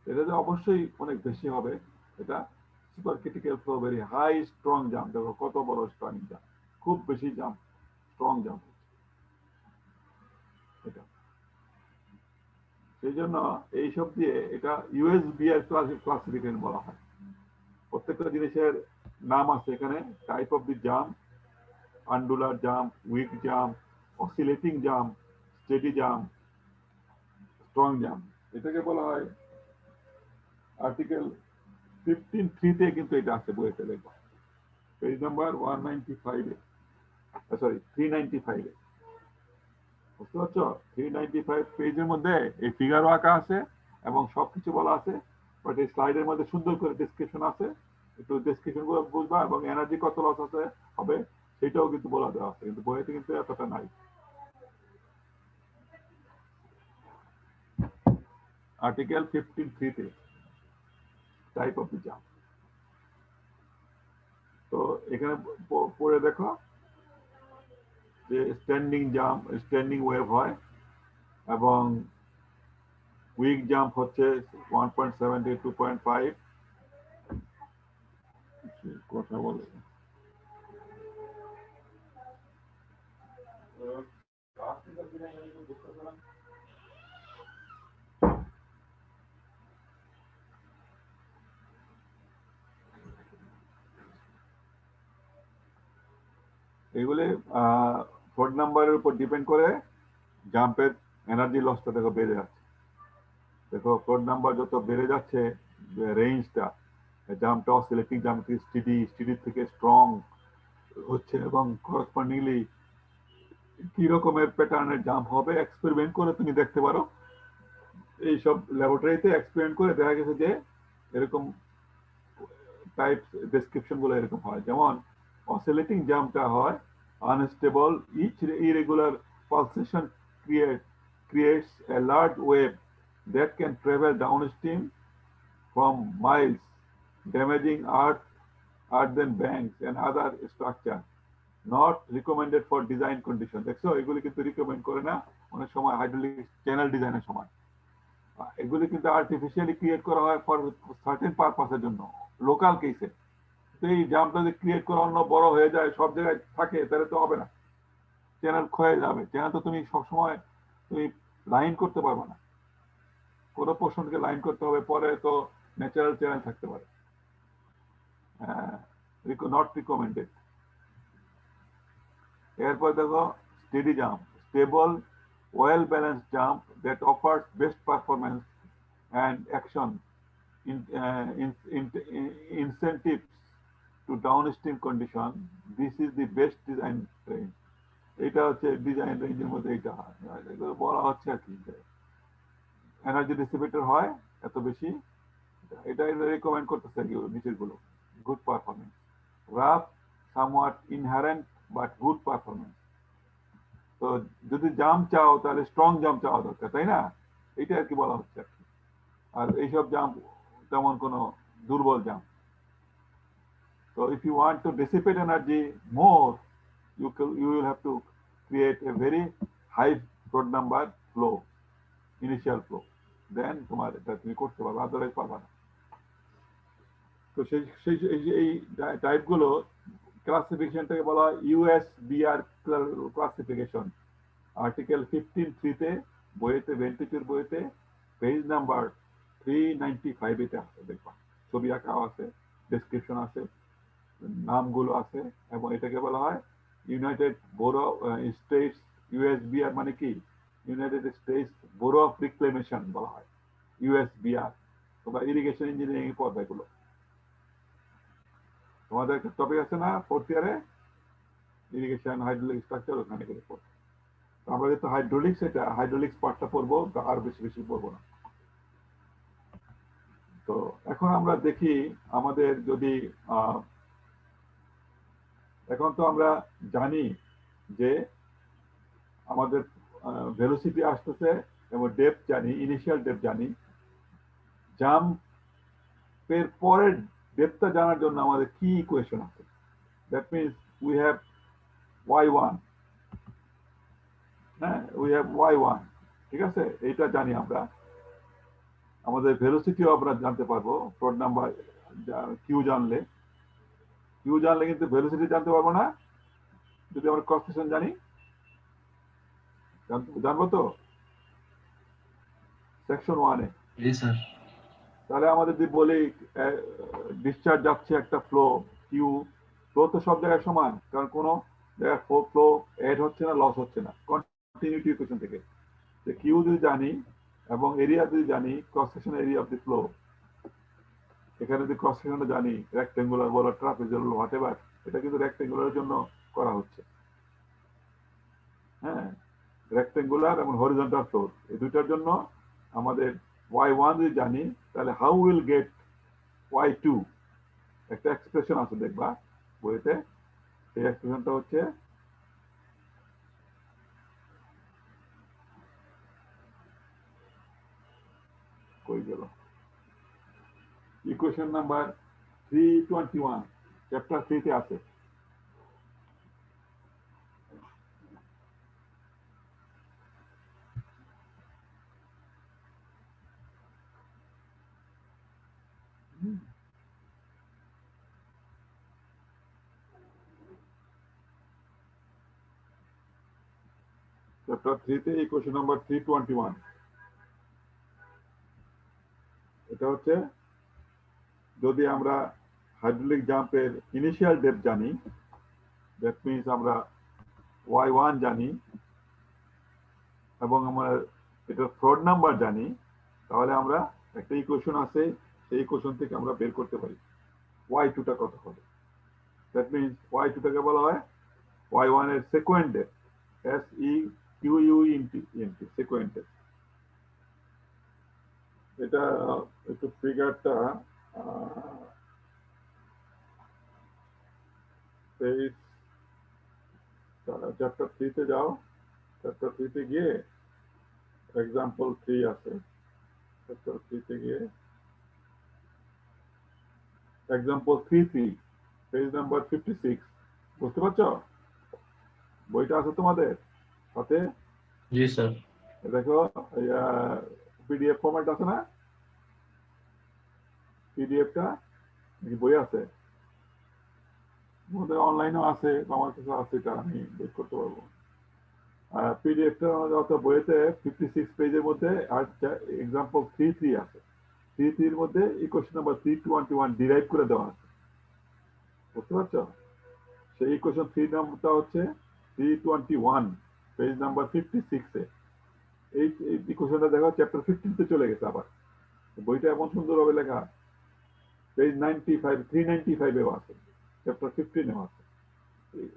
এটা যে অবশ্যই অনেক বেশি হবে, এটা super critical flow, very high strong jump. দেখো কত বড় স্ট্রং জাম্প, খুব বেশি জাম্প, স্ট্রং জাম্প এটা। সেই জন্য এইসব দিয়ে এটা ইউএসবিআর ক্লাসিফিকেশন বলা হয়। প্রত্যেকটা জিনিসের নাম আছে এখানে, type of the jump, undular jump, weak jump, oscillating jump, steady jump, strong jump. এটাকে বলা হয় আর্টিকেল 15(3) তে, কিন্তু এটা আছে বইতে, দেখো পেজ নাম্বার 195 এ, সরি 395 এ। বুঝতে পারছো? 395 পেজের মধ্যে এই ফিগারও আঁকা আছে এবং সবকিছু বলা আছে, বাট এই স্লাইডের মধ্যে সুন্দর করে ডেসক্রিপশন আছে, একটু ডেসক্রিপশন গুলো বুঝবা, এবং এনার্জি কত লস আছে হবে সেটাও কিন্তু বলা দেওয়া আছে, কিন্তু বইতে কিন্তু এতটা নাই। আর্টিকেল 15(3) তে টাইপ অফ দি জাম্প। তো এখানে পড়ে দেখো যে স্ট্যান্ডিং জাম্প, স্ট্যান্ডিং ওয়েভ হয়, এবং উইক জাম্প হচ্ছে 1.7 থেকে 2.5। কথা বলে এগুলি ফ্লোর নাম্বারের উপর ডিপেন্ড করে জাম্পের এনার্জি লসটা দেখো বেড়ে যাচ্ছে। দেখো ফ্লোর নাম্বার যত বেড়ে যাচ্ছে, রেঞ্জটা, জাম্পটা অসিলেটিং জাম্প স্টেডি থেকে স্ট্রং হচ্ছে, এবং করসপন্ডিংলি কি রকমের প্যাটার্নের জাম্প হবে এক্সপেরিমেন্ট করে তুমি দেখতে পারো। এইসব ল্যাবরেটরিতে এক্সপেরিমেন্ট করে দেখা গেছে যে এরকম টাইপ ডেসক্রিপশন গুলো এরকম হয়। যেমন অসিলেটিং জাম্পটা হয় unstable, each irregular pulsation creates a large wave that can travel downstream from miles damaging earth and banks and other structure not recommended for design condition. দেখছো এগুলি কিন্তু রিকমেন্ড করে না অনেক সময় হাইড্রোলিক চ্যানেল ডিজাইনের সময়। এগুলি কিন্তু আর্টিফিশিয়ালি ক্রিয়েট করা হয় ফর সার্টেন পারপাসের জন্য লোকাল কেসে। তো এই জাম্পটা যদি ক্রিয়েট করা অন্য বড় হয়ে যায় সব জায়গায় থাকে তাহলে তো হবে না, চ্যানেল ক্ষয়ে যাবে। চ্যানেল তো তুমি সবসময় তুমি লাইন করতে পারবে না, কোনো পোর্শনকে লাইন করতে হবে, পরে তো ন্যাচারাল চ্যানেল থাকতে পারে। Not recommended. এরপর দেখো steady jump, stable well balance jump that offers best performance and action incentives to downstream condition. This is the best design range. এটা হচ্ছে ডিজাইন রেঞ্জের মধ্যে এটা হয়, এগুলো বলা হচ্ছে আর কি, এনার্জি ডিসিপেটর হয় এত বেশি, এটা রেকমেন্ড করতেছে আর কি নিচের গুলো। Good performance, rough somewhat inherent but good performance. তো যদি জাম্প চাও তাহলে স্ট্রং জাম্প চাওয়া দরকার, তাই না? এটা আর কি বলা হচ্ছে আর কি। আর এইসব জাম্প তেমন কোনো দুর্বল jump. So if you want to dissipate energy more, you will have to create a very high float number flow, initial flow. Then তোমার এটা তুমি করতে পারবে, আদারওয়াইজ পারবে না। তো এই টাইপগুলো ক্লাসিফিকেশনটাকে বলা হয় ইউএসবিআর ক্লাসিফিকেশন। আর্টিকেল 15(3)তে বইতে ভেন্টিটিউর বইতে পেজ নাম্বার 395 এতে আছে, দেখবা ছবি আঁকা আছে, ডেসক্রিপশন আছে, নামগুলো আছে, এবং এটাকে বলা হয় ইউনাইটেড ব্যুরো স্টেটস। ইউএসবিআর মানে কি? United states bureau of reclamation বলা হয় ইউএসবিআর। তোমরা ইরিগেশন ইঞ্জিনিয়ারিং পড়বে এগুলো। তোমাদের একটা টপিক আছে না ফোর্থ ইয়ারে, ইরিগেশন হাইড্রোলিক স্ট্রাকচার, ওখানে করে পড়বো। আমরা যেহেতু হাইড্রোলিক্স, এটা হাইড্রোলিক্স পার্টটা পড়বো, আর বেশি পড়বো না। তো এখন আমরা দেখি আমাদের যদি এখন তো আমরা জানি যে আমাদের ভেলোসিটি আসতেছে এবং ডেপথ জানি, ইনিশিয়াল ডেপথ জানি। জাম্পের পরের ডেপথটা জানার জন্য আমাদের কি ইকুয়েশন আছে? That means we have y1, হ্যাঁ উই হ্যাভ y1, ঠিক আছে? এইটা জানি আমরা। আমাদের ভেলোসিটিও আমরা জানতে পারবো ফ্লোট নাম্বার কিউ জানলে কিন্তু ভেলোসিটি জানতে পারবো না যদি আমরা ক্রস সেকশন জানি। জানবো তো সেকশন 1-এ। তাহলে আমাদের যদি বলি ডিসচার্জ যাচ্ছে একটা ফ্লো কিউ, ফ্লো তো সব জায়গায় সমান, কারণ কোনো জায়গায় ফ্লো এড হচ্ছে না, লস হচ্ছে না, কন্টিনিউটি ইকুয়েশন থেকে। কিউ যদি জানি এবং এরিয়া যদি জানি, cross section area of the flow, এখানে যদি ক্রস সেকশনটা জানি, রেক্টেঙ্গুলার বলো, ট্রাপিজয়েডাল বলো, হোয়াটএভার, এটা কিন্তু রেক্টেঙ্গুলারের জন্য করা হচ্ছে। হ্যাঁ, রেক্টেঙ্গুলার এবং হরিজন্টাল ফ্লো, এই দুইটার জন্য আমাদের y1 যদি জানি, তাহলে হাউ উইল গেট y2, একটা এক্সপ্রেশন আছে দেখবা বইতে। সেই এক্সপ্রেশনটা হচ্ছে কই গেল, ইকুয়েশন নাম্বার 321 চ্যাপ্টার 3-তে আছে। চ্যাপ্টার 3-তে ইকুয়েশন নাম্বার 321, এটা হচ্ছে যদি আমরা হাইড্রোলিক জাম্পের ইনিশিয়াল ডেপথ জানি, দ্যাট মিনস আমরা y1 জানি এবং আমরা এটা ফ্লোট নাম্বার জানি, তাহলে আমরা একটা ইকুয়েশন আছে, সেই ইকুয়েশন থেকে আমরা বের করতে পারি y2টা কত হবে। দ্যাট মিনস y2টাকে বলা হয় y1 এর second depth, SEQUENT, second depth. এটা একটু ফিগারটা চ্যাপ্টার 3-তে যাও, চ্যাপ্টার 3-তে গিয়ে এক্সাম্পল 3 আছে, চ্যাপ্টার 3-তে গিয়ে এক্সাম্পল 3.3 পেজ নাম্বার 56 বুঝতে পারছো? বইটা আছে তোমাদের সাথে? জি স্যার। দেখো পিডিএফ ফরম্যাট আছে না? পিডিএফটা বই আছে, অনলাইনেও আছে, আমার কাছে আছে, এটা আমি বের করতে পারবো। পিডিএফটা অর্থাৎ বইতে 56 পেজের মধ্যে এক্সাম্পল 3.3 আছে। 3.3 এর মধ্যে ইকুয়েশন নাম্বার 321 ডিরাইভ করে দেওয়া আছে, বুঝতে পারছো? সেই ইকুয়েশন 3 নাম্বারটা হচ্ছে 321 পেজ নাম্বার 56 এ। এই ইকুয়েশনটা দেখো চ্যাপ্টার 15 তে চলে গেছে আবার। বইটা এমন সুন্দরভাবে লেখা, পেজ 95 395 এও আছে, চ্যাপ্টার 15 এও আছে,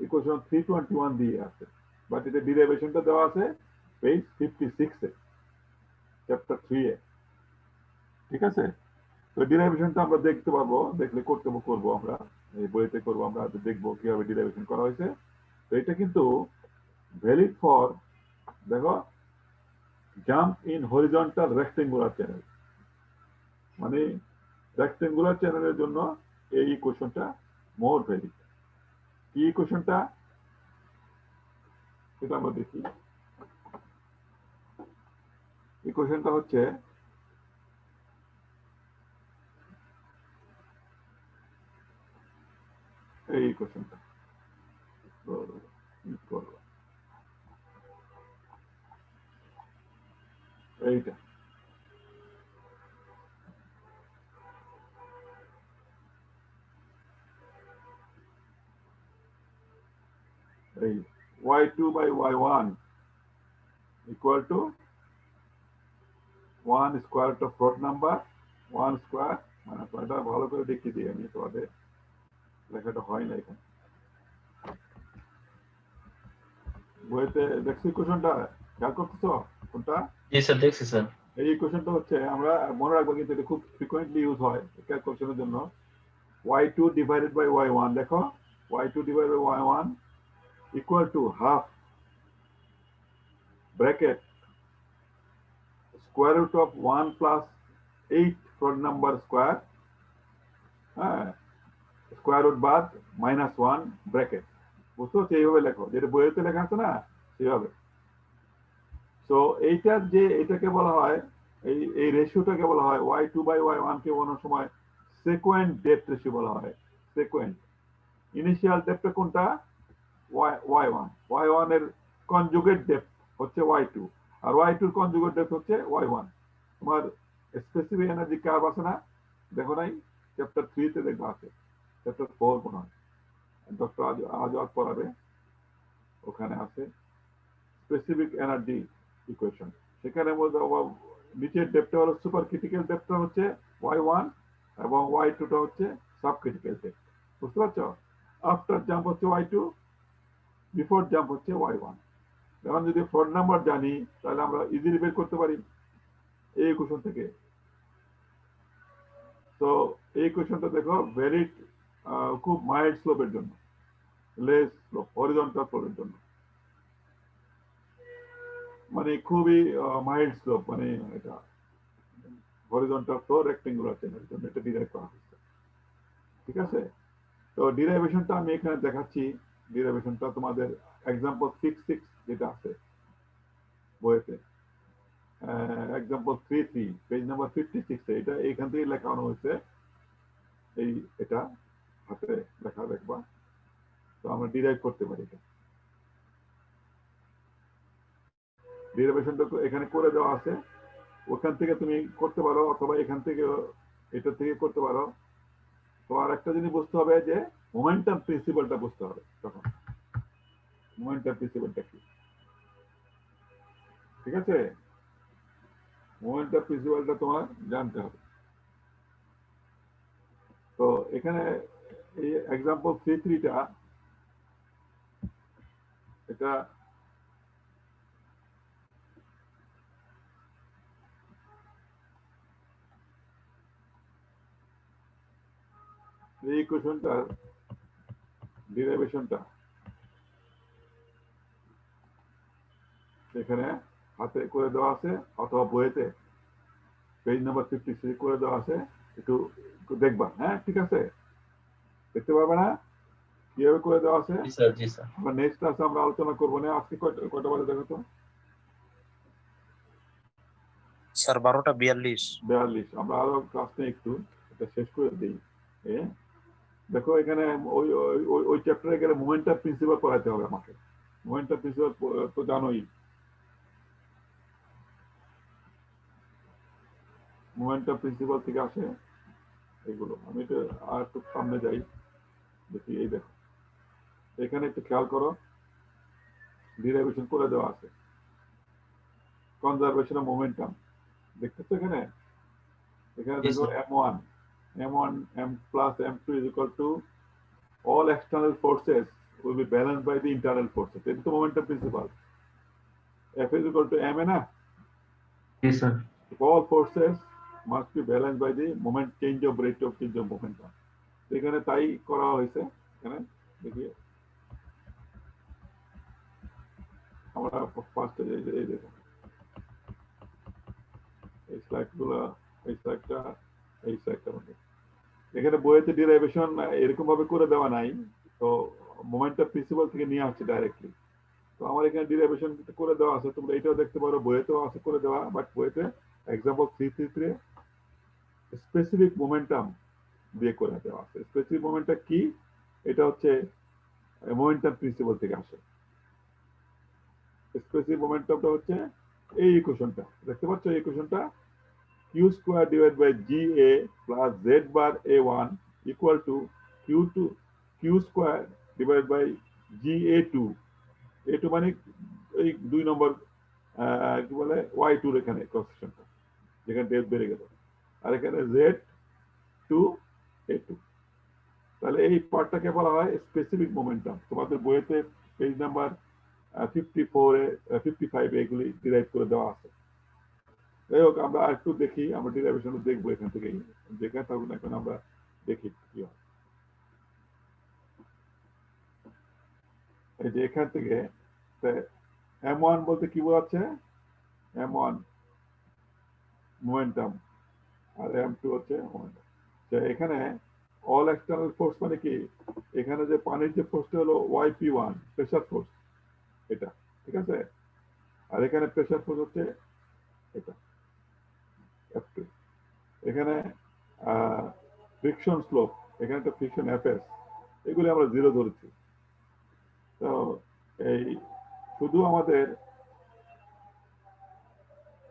ইকুয়েশন 321 দিয়ে আছে, বাট এটা ডিরাইভেশনটা দেওয়া আছে পেজ 56 এ, চ্যাপ্টার 3 এ। ঠিক আছে? তো ডিরাইভেশনটা আমরা দেখতে পারবো, দেখলে করবো আমরা, এই বইতে করবো আমরা, দেখবো কিভাবে ডিরাইভেশন করা হয়েছে। তো এটা কিন্তু ভ্যালিড ফর, দেখো, jump in horizontal rectangular channel, মানে রেক্টেঙ্গুলার চ্যানেলের জন্য এই ইকুয়েশনটা মোর ভ্যালিড। কি ইকুয়েশনটা সেটা আমরা দেখি। ইকুয়েশনটা হচ্ছে এই ইকুয়েশনটা, এইটা এই y2 by y1 equal to 1 square root of float number 1 square, মানে এটা ভালো করে দেখিয়ে দিই আমি, তোমাদের লেখাটা হয় না এখানে বইতে। দেখছি ইকুয়েশনটা, খেয়াল করতেছো কোনটা? জি স্যার, দেখছি স্যার। এই ইকুয়েশনটা হচ্ছে, আমরা মনে রাখবো কিন্তু এটা খুব ফ্রিকোয়েন্টলি ইউজ হয় ক্যালকুলেশনের জন্য। y2 divided by y1, দেখো y2 divided by y1 equal to half bracket square root of 1 plus 8 float number square, square root বাদ মাইনাস 1 ব্র্যাকেট। বুঝতে পারছো? এইভাবে লেখো, যেটা বইয়েতে লেখা আছে না সেইভাবে। তো এইটার যে এটাকে বলা হয়, এই রেশিওটাকে বলা হয় y2 by y1 কে অনেক সময় সেকুয়েন্ট ডেপ্থ রেশিও বলা হয়। সেকুয়েন্ট ইনিশিয়াল ডেপ্থটা কোনটা? y1 এর কনজুগেট ডেপ্থ হচ্ছে y2, আর y2 এর কনজুগেট ডেপ্থ হচ্ছে y1। তোমার স্পেসিফিক এনার্জি কার্ভ আছে না, দেখো নাই? চ্যাপ্টার 3 তে দেখবা আছে, চ্যাপ্টার 4 মনে হয় ডক্টর আজ পড়াবে, ওখানে আছে স্পেসিফিক এনার্জি ইকুয়েশন। সেখানে নিচের ডেপ্থটা হলো সুপার ক্রিটিক্যাল ডেপ্থটা হচ্ছে y1 এবং y2টা হচ্ছে সাব ক্রিটিক্যাল ডেপ্থ। বুঝতে পারছো? আফটার জাম্প হচ্ছে y2, বিফোর জাম্প হচ্ছে y1। এখন যদি ফ্লোট নাম্বার জানি তাহলে আমরা ইজিলি বের করতে পারি এই ইকুয়েশন থেকে। তো এই ইকুয়েশনটা দেখো ভেরিড, খুব মাইল্ড স্লোপের জন্য, লেস স্লোপ, হরিজন্টাল ফ্লোরের জন্য, মানে খুবই মাইল্ড স্লোপ, মানে এটা হরিজন্টাল ফ্লো রেক্টেঙ্গুলার চ্যানেলের জন্য এটা ডিরাইভ করা হয়েছে। ঠিক আছে? তো ডিরাইভেশনটা আমি এখানে দেখাচ্ছি। ডিরাইভেশনটা তোমাদের এক্সাম্পল 6.6 যেটা আছে বইতে, এক্সাম্পল 3.3 পেজ নাম্বার 56 এ, এটা এইখান থেকে লেখানো হয়েছে। এই এটা হাতে লেখা দেখবা, তো আমরা ডিরাইভ করতে পারি। এটা ডিরাইভেশনটা এখানে করে দেওয়া আছে, ওখান থেকে তুমি করতে পারো, অথবা এখান থেকে এটা থেকে করতে পারো। তো আর একটা জিনিস বুঝতে হবে যে মোমেন্টাম প্রিন্সিপালটা বুঝতে হবে। তখন মোমেন্টাম প্রিন্সিপালটা কি, ঠিক আছে? মোমেন্টাম প্রিন্সিপালটা তোমার জানতে হবে। তো এখানে এই এক্সাম্পল 3.3টা, এটা এই ইকুয়েশনটার ডিরাইভেশনটা এখানে হাতে করে দেওয়া আছে, অথবা বইতে পেজ নাম্বার 56 করে দেওয়া আছে, একটু দেখবা। হ্যাঁ, ঠিক আছে? দেখতে পারবে না কিভাবে করে দেওয়া আছে? জি স্যার, জি স্যার। আমরা নেক্সট ক্লাসে আমরা আলোচনা করবো না। আজকে কয়টা বাজে দেখো তো? স্যার 12:42। 42। আমরা আরো ক্লাস নিয়ে একটু এটা শেষ করে দিই। দেখো এখানে ওই ওই চ্যাপ্টারে গেলে মোমেন্টাম প্রিন্সিপাল পড়াতে হবে আমাকে। মোমেন্টাম প্রিন্সিপাল তো জানোই, মোমেন্টাম প্রিন্সিপাল থেকে আসে এগুলো। আমি এটা আর একটু সামনে যাই, দেখি। এই দেখো এখানে একটু খেয়াল করো, ডিরাইভেশন করে দেওয়া আছে কনজারভেশন অফ মোমেন্টাম। দেখতেছো এখানে? এখানে জি দেখো sir. m1 m plus m2 is equal to all external forces will be balanced by the internal forces. এটা তো momentum principal. F is equal to m না? জি sir. All forces must be balanced by the moment change of rate of change of momentum. এখানে তাই করা হয়েছে। এখানে দেখি আমরা ফার্স্টে এই দেখুন এই স্লাইডগুলো, এই স্লাইডটা মধ্যে এখানে বইয়েতে ডিরাইভেশন এরকম ভাবে করে দেওয়া নাই, তো মোমেন্টাম প্রিন্সিপাল থেকে নিয়ে আসছে ডাইরেক্টলি। তো আমার এখানে ডিরাইভেশন করে দেওয়া আছে, তোমরা এটাও দেখতে পারো, বইয়েতেও আছে করে দেওয়া। বাট বইয়েতে এক্সাম্পল 333 স্পেসিফিক মোমেন্টাম দিয়ে করে দেওয়া আছে। স্পেসিফিক মোমেন্টাম কি? এটা হচ্ছে মোমেন্টাম প্রিন্সিপাল থেকে আসে। স্পেসিফিক মোমেন্টামটা হচ্ছে এই ইকুয়েশনটা, দেখতে পাচ্ছ? এই ইকুয়েশনটা q square divided by ga plus z bar a1 equal to q square divided by ga2। a2 মানে এই 2 নম্বর কি বলে y2 এর এখানে কোএফিসিয়েন্টটা, যেখানে ডেল বেড়ে গেল, আর এখানে z2 a2। তাহলে এই পার্টটাকে বলা হয় স্পেসিফিক মোমেন্টাম। তোমাদের বইয়েতে পেজ নাম্বার 54 এ 55 এগুলি ডিরাইভ করে দেওয়া আছে। যাই হোক, আমরা একটু দেখি, আমরা ডিরাইভেশন দেখবো এখান থেকেই, যেখানে থাকুন এখন আমরা দেখি কি হয়। এই যে এখান থেকে m1 বলতে কি বোঝাচ্ছে? m1 মোমেন্টাম আর m2 হচ্ছে মোমেন্টাম। এখানে অল এক্সটার্নাল ফোর্স মানে কি? এখানে যে পানির যে ফোর্সটা হলো yp1 প্রেসার ফোর্স, এটা ঠিক আছে। আর এখানে প্রেসার ফোর্স হচ্ছে এটা f2। এখানে ফ্রিকশন স্লোপ, এখানে একটা ফ্রিকশন fs, এগুলি আমরা 0 ধরেছি। তো এই শুধু আমাদের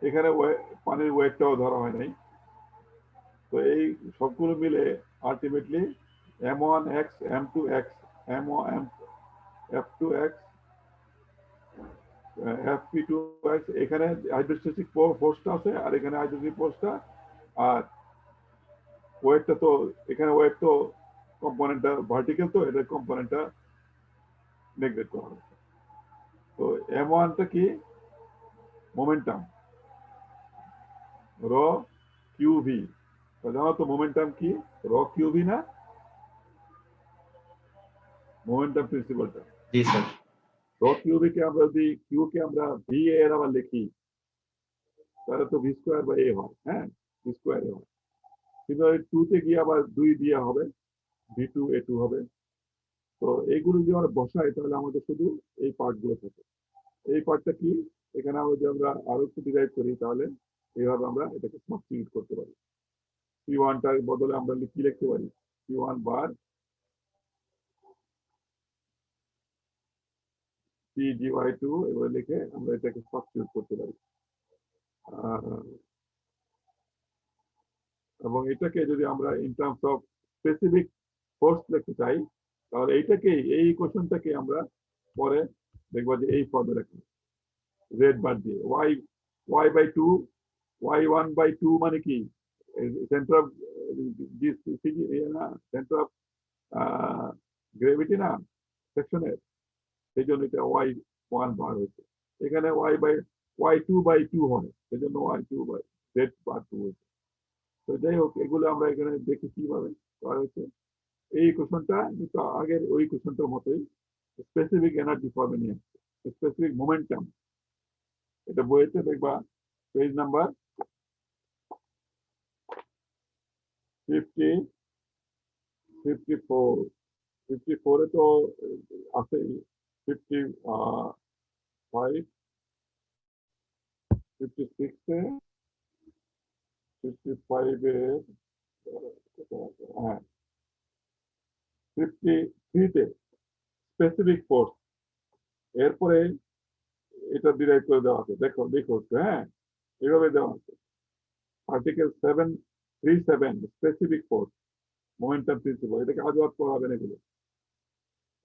এখানে পানির ওয়েটটাও ধরা হয় নাই। তো এই সবগুলো মিলে ultimately m1x m2x m1 f2x fp2x, এখানে হাইড্রোস্ট্যাটিক ফোর্সটা আছে, আর এখানে হাইড্রোস্ট্যাটিক ফোর্সটা, আর ওয়েটটা তো এখানে ওয়েট তো কম্পোনেন্টটা ভার্টিক্যাল, তো এটার কম্পোনেন্টটা নেগলেক্ট করা হয়েছে। তো m1টা কি? মোমেন্টাম র কিউভি। জানো তো মোমেন্টাম কি? র কিউভি না? মোমেন্টাম প্রিন্সিপালটা। জি স্যার। র কিউভি কে আমরা যদি কিউ কে আমরা ভি এর আবার লিখি, তাহলে তো ভি স্কোয়ার বাই এ হয়। হ্যাঁ, ভি স্কোয়ার এ হয়। কিন্তু এই 2 তে গিয়ে আবার 2 দিয়ে হবে, v2 a2 হবে। তো এইগুলো যদি আমরা বসাই তাহলে আমাদের শুধু এই পার্টগুলো থাকে। এই পার্টটা কি? এখানে আমরা যদি আমরা আরো একটু ডিরাইভ করি, তাহলে এইভাবে আমরা এটাকে সাবস্টিটিউট করতে পারি। p1টার বদলে আমরা কি লিখতে পারি? p1 বার p dy2 এভাবে লিখে আমরা এটাকে সাবস্টিটিউট করতে পারি। এবং এটাকে যদি আমরা in terms of specific force লিখতে চাই, তাহলে এইটাকেই, এই ইকুয়েশনটাকে আমরা পরে দেখবো যে এই ফর্মে রাখি, জেড বার দিয়ে y বাই 2 y1 বাই 2 মানে কি? সেন্টার অফ না, সেন্টার অফ গ্রেভিটি না সেকশনের, সেই জন্য এটা y1 বার হয়েছে। এখানে y2 বাই 2 হবে, সেই জন্য y2 বাই জেড বার 2 হয়েছে। তো যাই হোক, এগুলো আমরা এখানে দেখি কিভাবে করা হয়েছে। এই কোশ্চেনটা কিন্তু আগের ওই কোশ্চেনটার মতোই স্পেসিফিক এনার্জি ফর্মে নিয়ে আসছে, স্পেসিফিক মোমেন্টাম। এটা বইতে দেখবা পেজ নাম্বার 54। 54 এ তো আছে 55 56 এ 55 এ হ্যাঁ 53 তে স্পেসিফিক ফোর্স, এরপরে এটা ডিরাইভ করে দেওয়া আছে। দেখো দেখো একটু, হ্যাঁ এভাবে দেওয়া আছে। Article 737 specific force momentum principal, এটাকে আজও আর পড়াবে না এগুলো,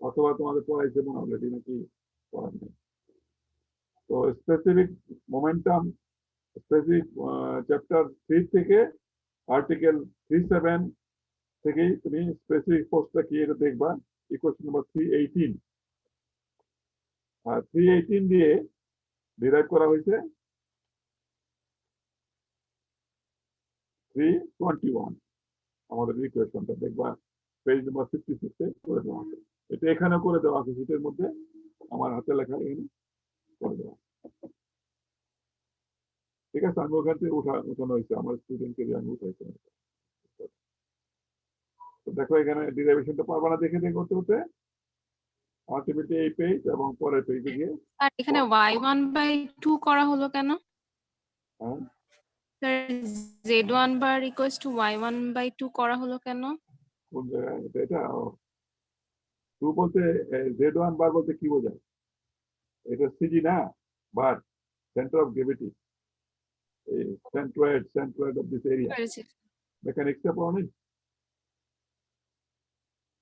অথবা তোমাদের পড়াইছে মনে অলরেডি নাকি পড়ার নেই। তো স্পেসিফিক মোমেন্টাম স্পেসিফিক চ্যাপ্টার 3 থেকে আর্টিকেল 37 থেকেই তুমি স্পেসিফিক ফোর্সটা কি এটা দেখবা। ইকুয়েশন নাম্বার 318, আর 318 দিয়ে ডিরাইভ করা হয়েছে 321 আমাদের ইকুয়েশনটা দেখবা পেজ নাম্বার 56 এ করে দেওয়া আছে। এটা এখানে করে দেওয়া আছে, শীটের মধ্যে আমার হাতে লেখা এখানে করে দেওয়া। ঠিক আছে, আমি ওখান থেকে উঠানো হয়েছে, আমার স্টুডেন্টকে দিয়ে আমি উঠাইছি। তো দেখো এখানে ডিরাইভেশনটা পারবা না দেখে দেখে করতে করতে আলটিমেটলি এই পেজ এবং পরের পেজে গিয়ে আর এখানে y1/2 করা হলো কেন? হ্যাঁ, sir z1 bar equals to y1/2 করা হলো কেন? কোন জায়গায় এটা 2 বলতে Z1 বার বলতে কি বোঝায়? এটা সিজি না, বার সেন্টার অফ গ্রেভিটি, এই সেন্ট্রয়েড অফ দিস এরিয়া। পেরেছি। মেকানিক্সটা পড়ো নি?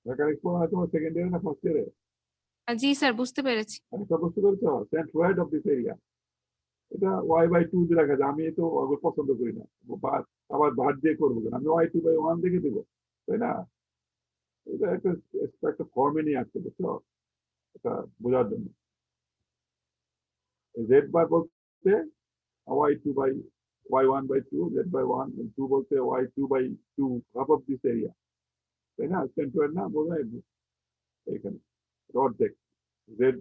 মেকানিক্স পড়া হয় তোমার সেকেন্ড ইয়ারে না ফার্স্ট ইয়ারে? জি স্যার বুঝতে পেরেছি। একটা বুঝতে পেরেছো? সেন্ট্রয়েড অফ দিস এরিয়া, এটা y/2 দিয়ে রাখা যায়। আমি তো ওগুলো পছন্দ করি না, আবার ভাট দিয়ে করবো কেন, আমি y2/1 দেখে দেবো, তাই না? এটা একটা ফর্মে নিয়ে আসছে, বুঝছো? এটা বোঝার জন্য জেড বার বলতে y1/2, z/1, 2 বলতে y2/2 half of this area, তাই না? সেন্ট্রয়েড না বোঝা এখানে অর্ধেক, জেড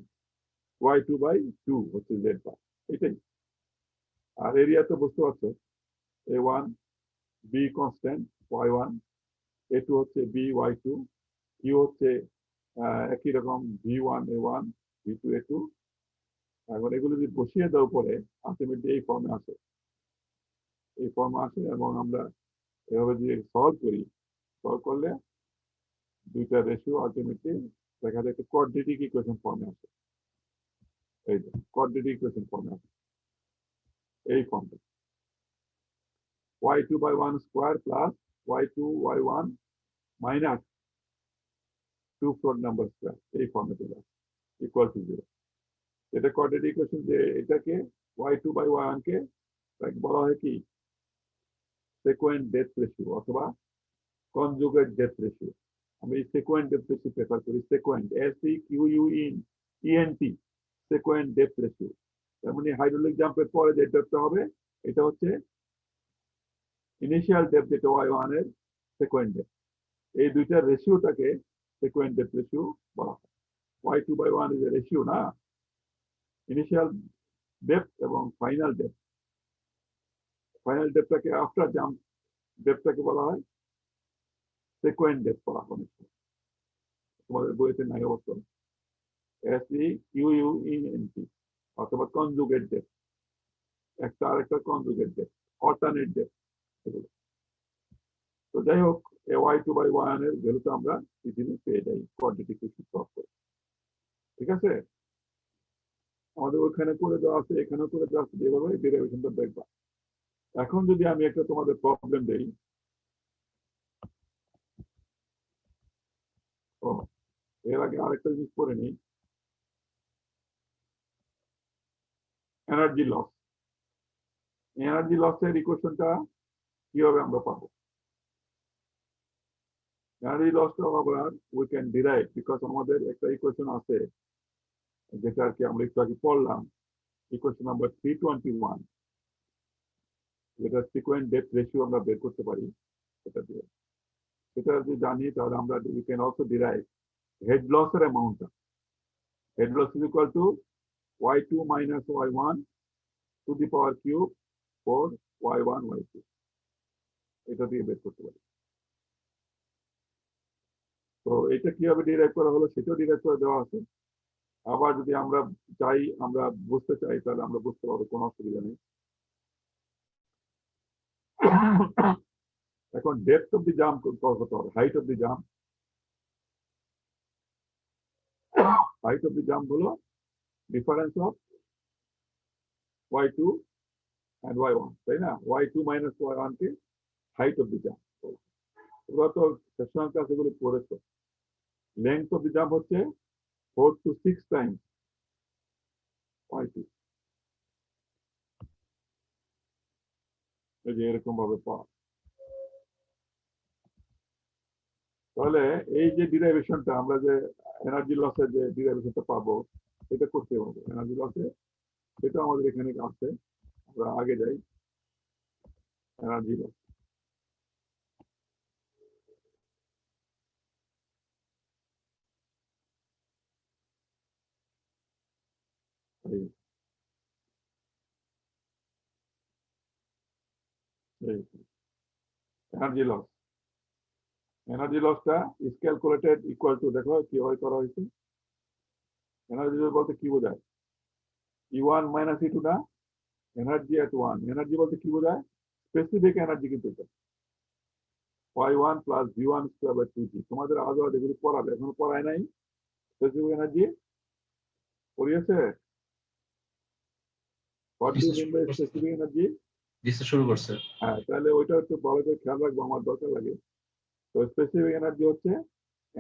y2/2 হচ্ছে জেড বার, এটাই। আর এরিয়া তো বুঝতে পারছো, a1 b constant y1, a2 হচ্ছে b y2, q হচ্ছে একই রকম v1 a1 v2 a2। এখন এগুলো যদি বসিয়ে দাও পরে আলটিমেটলি এই ফর্মে আসে, এবং আমরা এভাবে যদি সলভ করলে দুইটা রেশিও আলটিমেটলি দেখা যায় একটা কোয়াড্রেটিক ইকুয়েশন ফর্মে আসে। এই যে কোয়াড্রেটিক ইকুয়েশন ফর্মে আসে এই ফর্মটা, y2/1 square plus y2y1 minus 2 floor number square, এই ফর্মে চলে আসে ইকুয়াল টু 0। এটা কোয়াড্রেটিক ইকুয়েশন, যে এটাকে y2/1 কে বলা হয় কি সেকুয়েন্ট ডেপথ রেশিও অথবা কনজুগেট ডেপথ রেশিও। আমি সেকুয়েন্ট ডেপথ রেশিও প্রেফার করি, সেকুয়েন্ট SEQUENT সেকুয়েন্ট ডেপথ রেশিও। তার মানে হাইড্রোলিক জাম্পের পরে যে ডেপথটা হবে এটা হচ্ছে ইনিশিয়াল ডেপথ, যেটা y1 এর সেকুয়েন্ট ডেপথ। এই দুইটা রেশিওটাকে সেকুয়েন্ট ডেপথ রেশিও বলা হয়। y2/1 ইজ এ রেশিও না, ইনিশিয়াল ডেপথ এবং ফাইনাল ডেপথ। ফাইনাল ডেপথটাকে আফটার জাম্প ডেপথটাকে বলা হয় সেকুয়েন্ট ডেপথ বলা হয়। তোমাদের বইতে নাই অবশ্য, SEQUENT অথবা কনজুগেট ডেপথ, একটা আরেকটা কনজুগেট ডেপথ, অল্টারনেট ডেপথ এগুলো। তো যাই হোক, y2/1 এর ভ্যালুটা আমরা ইজিলি পেয়ে যাই কোয়াড্রেটিক ইকুয়েশন সলভ করে। ঠিক আছে, আমাদের ওইখানে করে দেওয়া আছে, এখানেও করে দেওয়া আছে, যেভাবে ডেরিভেশনটা দেখবা। এখন যদি আমি একটা তোমাদের প্রবলেম দেই, ও এর আগে আরেকটা জিনিস করে নিই, এনার্জি লস। এনার্জি লসের ইকুয়েশনটা কিভাবে আমরা পাবো? এনার্জি লসটা আবার উই ক্যান ডিরাইভ, বিকজ আমাদের একটা ইকুয়েশন আছে যেটা আর কি আমরা একটু আগে পড়লাম, ইকুয়েশন নাম্বার 321, যেটা সিকোয়েন্ট ডেপথ রেশিও আমরা বের করতে পারি। সেটা দিয়ে সেটা যদি জানি তাহলে আমরা we can also derive head লসের অ্যামাউন্টটা। Head loss is equal to y2 minus y1 to the power cube for y1 y2, এটা দিয়ে বের করতে পারি। তো এটা কিভাবে ডিরাইভ করা হলো সেটাও ডিরাইভ করে দেওয়া আছে। আবার যদি আমরা চাই, আমরা বুঝতে চাই, তাহলে আমরা বুঝতে পারবো, কোনো অসুবিধা নেই। এখন ডেপথ অফ দি জাম্প কত হবে, height of the jump. Height of the jump হলো difference of y2 and y1, তাই না? y2 minus y1 কে হাইট অফ দি জাম্প। তোমরা তো সেকশনাল ক্লাস এগুলো পড়েছো। লেন্থ অফ দি জাম্প হচ্ছে 4 to 6 টাইমস y2। এই যে এরকম ভাবে পাওয়া। তাহলে এই যে ডিরাইভেশনটা, আমরা যে এনার্জি লসের যে ডিরাইভেশনটা পাবো, এটা করতে হবে। এনার্জি লসে সেটা আমাদের এখানে আছে। আমরা আগে যাই। Energy loss, energy loss. Energy লসটা ইজ ক্যালকুলেটেড ইকুয়াল টু, দেখো কিভাবে করা হয়েছে। এনার্জি লস বলতে কি বোঝায়? E1 মাইনাস E2 না, এনার্জি এট 1। এনার্জি বলতে কি বোঝায়? স্পেসিফিক এনার্জি, কিন্তু এটা y1 plus v1 square by 2g। তোমাদের আজ এগুলি পড়াবে, এখনো পড়ায় নাই। স্পেসিফিক এনার্জি পড়িয়েছে? What do mean by specific energy? দিতে শুরু করছে। হ্যাঁ, তাহলে ওইটা একটু ভালো করে খেয়াল রাখবো, আমার দরকার লাগে। তো স্পেসিফিক এনার্জি হচ্ছে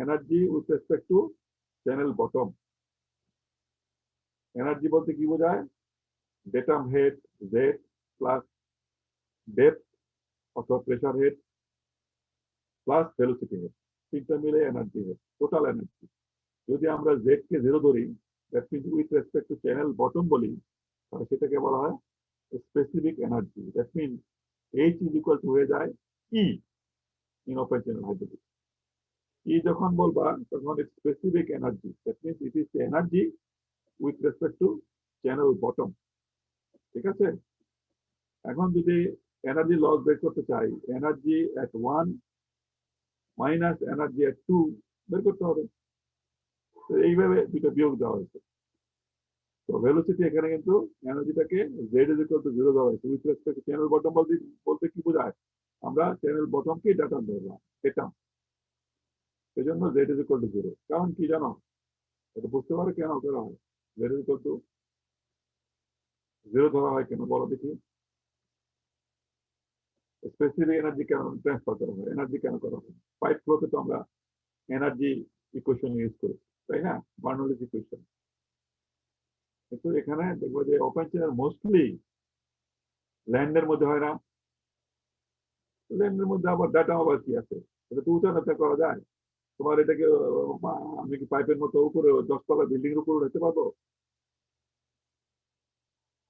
energy with respect to channel bottom. Energy বলতে কি বোঝায়? Datum head Z plus depth অথবা pressure head plus velocity head, তিনটা মিলে এনার্জি হেড, টোটাল এনার্জি। যদি আমরা জেড কে 0 ধরি, that means with respect to channel bottom বলি, তাহলে সেটাকে বলা হয় specific energy. That means H is equal two হয়ে যায় ই ইন ওপেন চ্যানেল হাইড্রোলিক। ই যখন বলবা তখন it's specific energy, that means it is energy with respect to channel bottom. ঠিক আছে? এখন যদি এনার্জি লস বের করতে চাই, এনার্জি এট 1 মাইনাস এনার্জি এট 2 বের করতে হবে। তো এইভাবে দুটো বিয়োগ দেওয়া হয়েছে। তো ভেলোসিটি এখানে কিন্তু এনার্জিটাকে জেড ইজ ইকুয়াল টু 0 দেওয়া হয়েছে with respect to channel bottom. বলতে কি বোঝায়? আমরা চ্যানেল বটমকে ডাটাম ধরলাম, ডেটাম। সেই জন্য জেড ইজ ইকুয়াল টু 0। কারণ কি জানো? এটা বুঝতে পারো কেন করা হয়? জেড ইজ ইকুয়াল টু 0 ধরা হয় কেন, বলো দেখি। স্পেসিফিক এনার্জি কেন ট্রান্সফার করা হয়, এনার্জি কেন করা হয়? পাইপ ফ্লোতে তো আমরা এনার্জি ইকুয়েশন ইউজ করি, তাই না? বার্নৌলিস ইকুয়েশন। কিন্তু এখানে দেখবো যে ওপেন চ্যানেল মোস্টলি ল্যান্ডের মধ্যে হয় না। ল্যান্ডের মধ্যে আবার ডাটা আবার কি আছে, এটা তো উঁচা করা যায়। তোমার এটাকে আমি কি পাইপের মতো উপরে 10 তলা বিল্ডিং এর উপরে উঠাতে পারবো?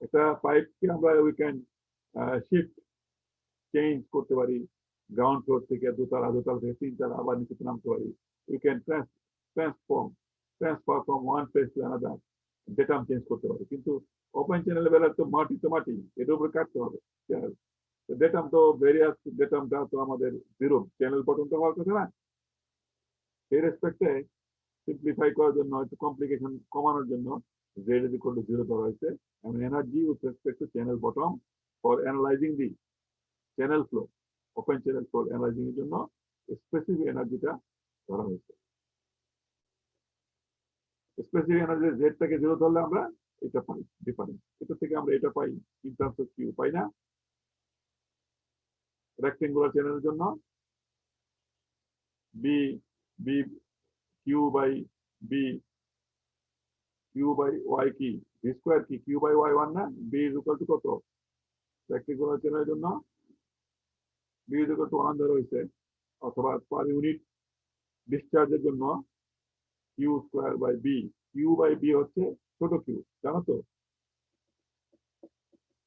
একটা পাইপকে আমরা উই ক্যান শিফট, চেঞ্জ করতে পারি। গ্রাউন্ড ফ্লোর থেকে দোতলা, দোতলা থেকে 3 তলা, আবার নিচে নামতে পারি। We can transfer from one place to another, datum change করতে পারি। কিন্তু ওপেন চ্যানেল বেলা তো মাটি তো মাটি, এটার উপরে কাটতে হবে। ডেটাম তো ভেরিয়াস, ডেটামটা তো আমাদের 0, চ্যানেল বটমটা হওয়ার কথা না। সেই রেসপেক্টে সিম্পলিফাই করার জন্য, একটু কমপ্লিকেশন কমানোর জন্য জেড ইজ ইকুয়াল টু 0 ধরা হয়েছে। এবং energy with respect to channel bottom for analysing the channel flow, open channel flow analysing এর জন্য স্পেসিফিক এনার্জিটা ধরা হয়েছে। স্পেসিফিক এনার্জি জেডটাকে 0 ধরলে আমরা এটা পাই ডিফারেন্স। এটা থেকে আমরা এটা পাই ইন টার্মস অফ কিউ, পাই না? রেক্টেঙ্গুলার চ্যানেলের জন্য B B Q by B, Q by Y কি, ভি স্কোয়ার কি, কিউ বাই ওয়াই 1 না? বি ইজ ইকুয়াল টু কত? রেক্টেঙ্গুলার চ্যানেলের জন্য বি ইজ ইকুয়াল টু 1 ধরা হয়েছে। অথবা পার ইউনিট ডিসচার্জের জন্য Q square by B. Q by B হচ্ছে ছোট কিউ, জানো তো?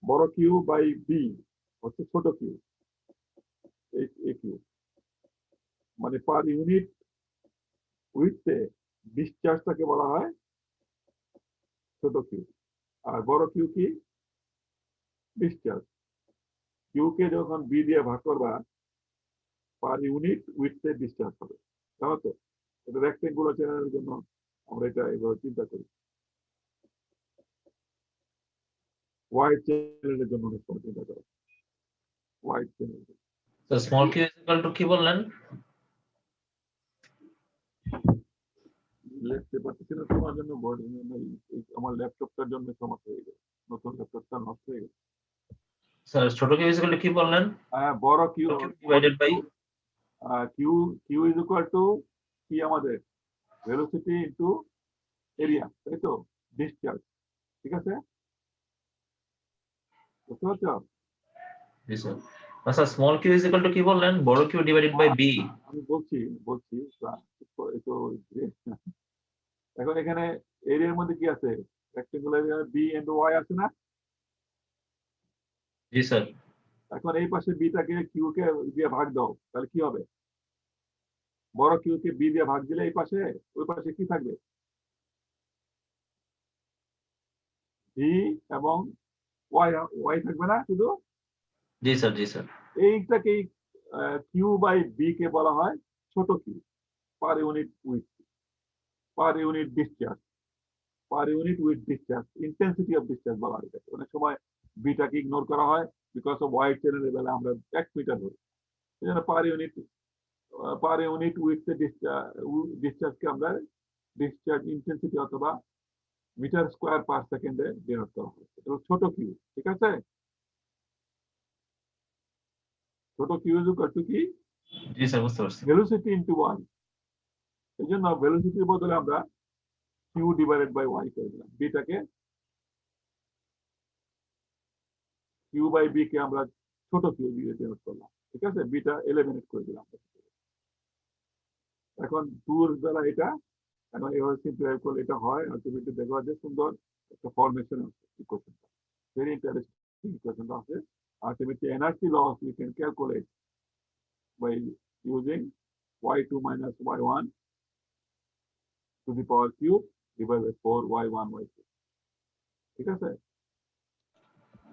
বড় কিউ বাই বি হচ্ছে ছোট কিউ, এই কিউ। মানে পার ইউনিট উইথে ডিসচার্জটাকে বলা হয় ছোট কিউ। আর বড় কিউ কি? ডিসচার্জ। কিউ কে যখন বি দিয়ে ভাগ করবা, পার ইউনিট উইথে ডিসচার্জ হবে, জানো তো? এটা রেক্টেঙ্গুলার চ্যানেলের জন্য আমরা এটা এভাবে চিন্তা করি। হোয়াইট চ্যানেলের জন্য অনেক সময় চিন্তা করা হোয়াইট চ্যানেল। তো small Q is equal to কি বললেন? লিখতে পারতেছি না তোমার জন্য আমার ল্যাপটপটার জন্য সমস্যা হয়ে গেল, নতুন ল্যাপটপটা নষ্ট হয়ে গেল। স্যার ছোট কিউ ইজ ইকুয়াল টু কি বললেন? হ্যাঁ, বড় Q divided by Q Q is equal to কি আমাদের ভেলোসিটি ইনটু এরিয়া, তাই তো, ডিসচার্জ। ঠিক আছে, বুঝতে পারছো? জি sir. Sir small Q is equal to কি বললেন? বড় কিউ ডিভাইডেড বাই বি। আমি বলছি তো এখন এখানে এরিয়ার মধ্যে কি আছে? Rectangular area B and Y আছে না? জি স্যার। এখন এই পাশে বিটাকে কিউ কে দিয়ে ভাগ দাও, তাহলে কি হবে? বড় কিউ কে বি দিয়ে ভাগ দিলে এই পাশে, ওই পাশে কি থাকবে? ভি এবং ওয়াই, ওয়াই থাকবে না শুধু? জি স্যার। জি স্যার। এইটাকেই কিউ বাই বি কে বলা হয় ছোট Q, per unit with, per unit discharge, per unit with discharge, intensity of discharge বলা হয় এটাকে। অনেক সময় বিটাকে ইগনোর করা হয় বিকজ অফ হোয়াইট চ্যানেলের বেলা আমরা 1 মিটার ধরি, এই জন্য পার ইউনিট উইথ ডিসচার্জকে আমরা ডিসচার্জ ইন্টেন্সিটি অথবা মিটার স্কোয়ার পার সেকেন্ডে ডিনোট করা হয়। এটা হলো ছোট কিউ। ঠিক আছে, ছোট কিউ ইজ ইকুয়াল টু কি? জি স্যার, বুঝতে পারছি। Velocity into Y. এই জন্য ভেলোসিটির বদলে আমরা কিউ ডিভাইডেড বাই ওয়াই করে দিলাম। বিটাকে কিউ বাই বি কে আমরা ছোট কিউ দিয়ে ডিনোট করলাম। ঠিক আছে, বিটা এলিমিনেট করে দিলাম। এখন টুর দ্বারা এটা এখন এভাবে সিম্পলিফাই করলে এটা হয়। আলটিমেটলি দেখবা যে সুন্দর একটা ফরমেশন আছে ইকুয়েশনটা, ভেরি ইন্টারেস্টিং ইকুয়েশনটা আছে। Ultimately energy loss we can calculate by using y2 minus y1 to the power cube divided by 4 y1 y2। ঠিক আছে,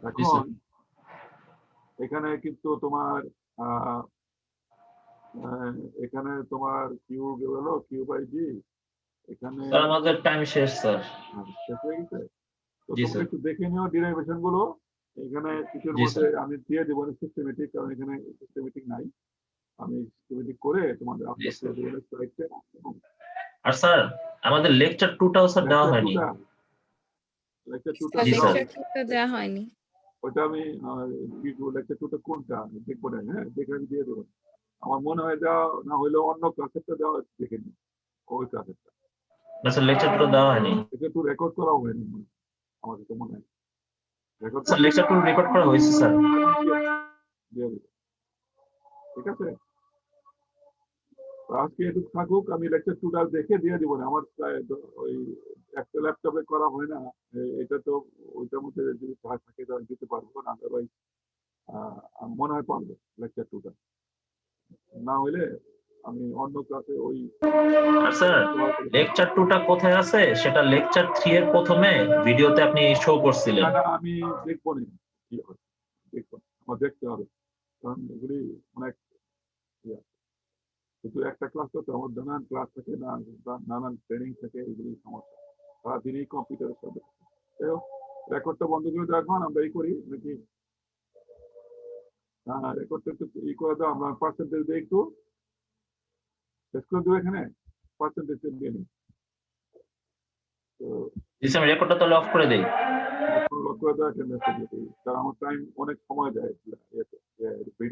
এখন এখানে কিন্তু তোমার এখানে তোমার কিউ গেল কিউ বাই জি, এখানে স্যার আমাদের টাইম শেষ স্যার। শেষ হয়ে গেছে। তো জি তোমরা স্যার। একটু দেখে নিও ডিরাইভেশন গুলো। এখানে কিছুর জি মধ্যে স্যার। আমি দিয়ে দেবো সিস্টেমেটিক, কারণ এখানে সিস্টেমেটিক নাই। আমি সিস্টেমেটিক করে তোমাদের জি আপলোড স্যার। করে দেবো স্লাইডে। আর স্যার আমাদের লেকচার 2টাও স্যার দেওয়া হয়নি। লেকচার 2টা জি স্যার। লেকচার 2টা দেওয়া হয়নি। ওটা আমি লেকচার 2টা কোনটা দেখবো না, হ্যাঁ দেখে আমি দিয়ে দেবো। আমার মনে হয় দেওয়া না হলেও অন্য ক্লাসেরটা দেওয়া দেখে নি, ওই ক্লাসেরটা। না স্যার, লেকচার 2টা দেওয়া হয়নি। এটা একটু রেকর্ড করাও হয়নি আমার কাছে মনে হয়। রেকর্ড স্যার লেকচার 2 রেকর্ড করা হয়েছে স্যার। দিয়ে দেবো। ঠিক আছে, আজকে একটু থাকুক, আমি লেকচার 2টা দেখে দিয়ে দিব না। আমার প্রায় ওই একটা ল্যাপটপে করা হয় না, এটা তো ওইটার মধ্যে যদি থাকে তাহলে দিতে পারবো না, আদারওয়াইজ মনে হয় পারবো লেকচার 2টা। না হলে আমি অন্য ক্লাসে ওই আর স্যার লেকচার 2টা কোথায় আছে সেটা লেকচার 3 এর প্রথমে ভিডিওতে আপনি শো করছিলেন। আমি দেখবো না কি হয়, দেখবো না, আমার দেখতে হবে, কারণ এগুলি অনেক শুধু একটা ক্লাস তো আমার নানান ক্লাস থাকে, নানান ট্রেনিং থাকে, এগুলি সমস্যা। সারাদিনই কম্পিউটারের সাথে। যাই হোক, রেকর্ডটা বন্ধ করে দেওয়া, এখন আমরা এই করি নাকি? রেকর্ডটা একটু ই করে দাও, আমরা পার্সেন্টেজ দিয়ে একটু শেষ করে দেবো এখানে, পার্সেন্টেজ দিয়ে নিই। তো জি স্যার, রেকর্ডটা তাহলে অফ করে দেই। লক্ষ্য করে দেওয়া, কারণ আমার টাইম অনেক সময় যায় ভিডিও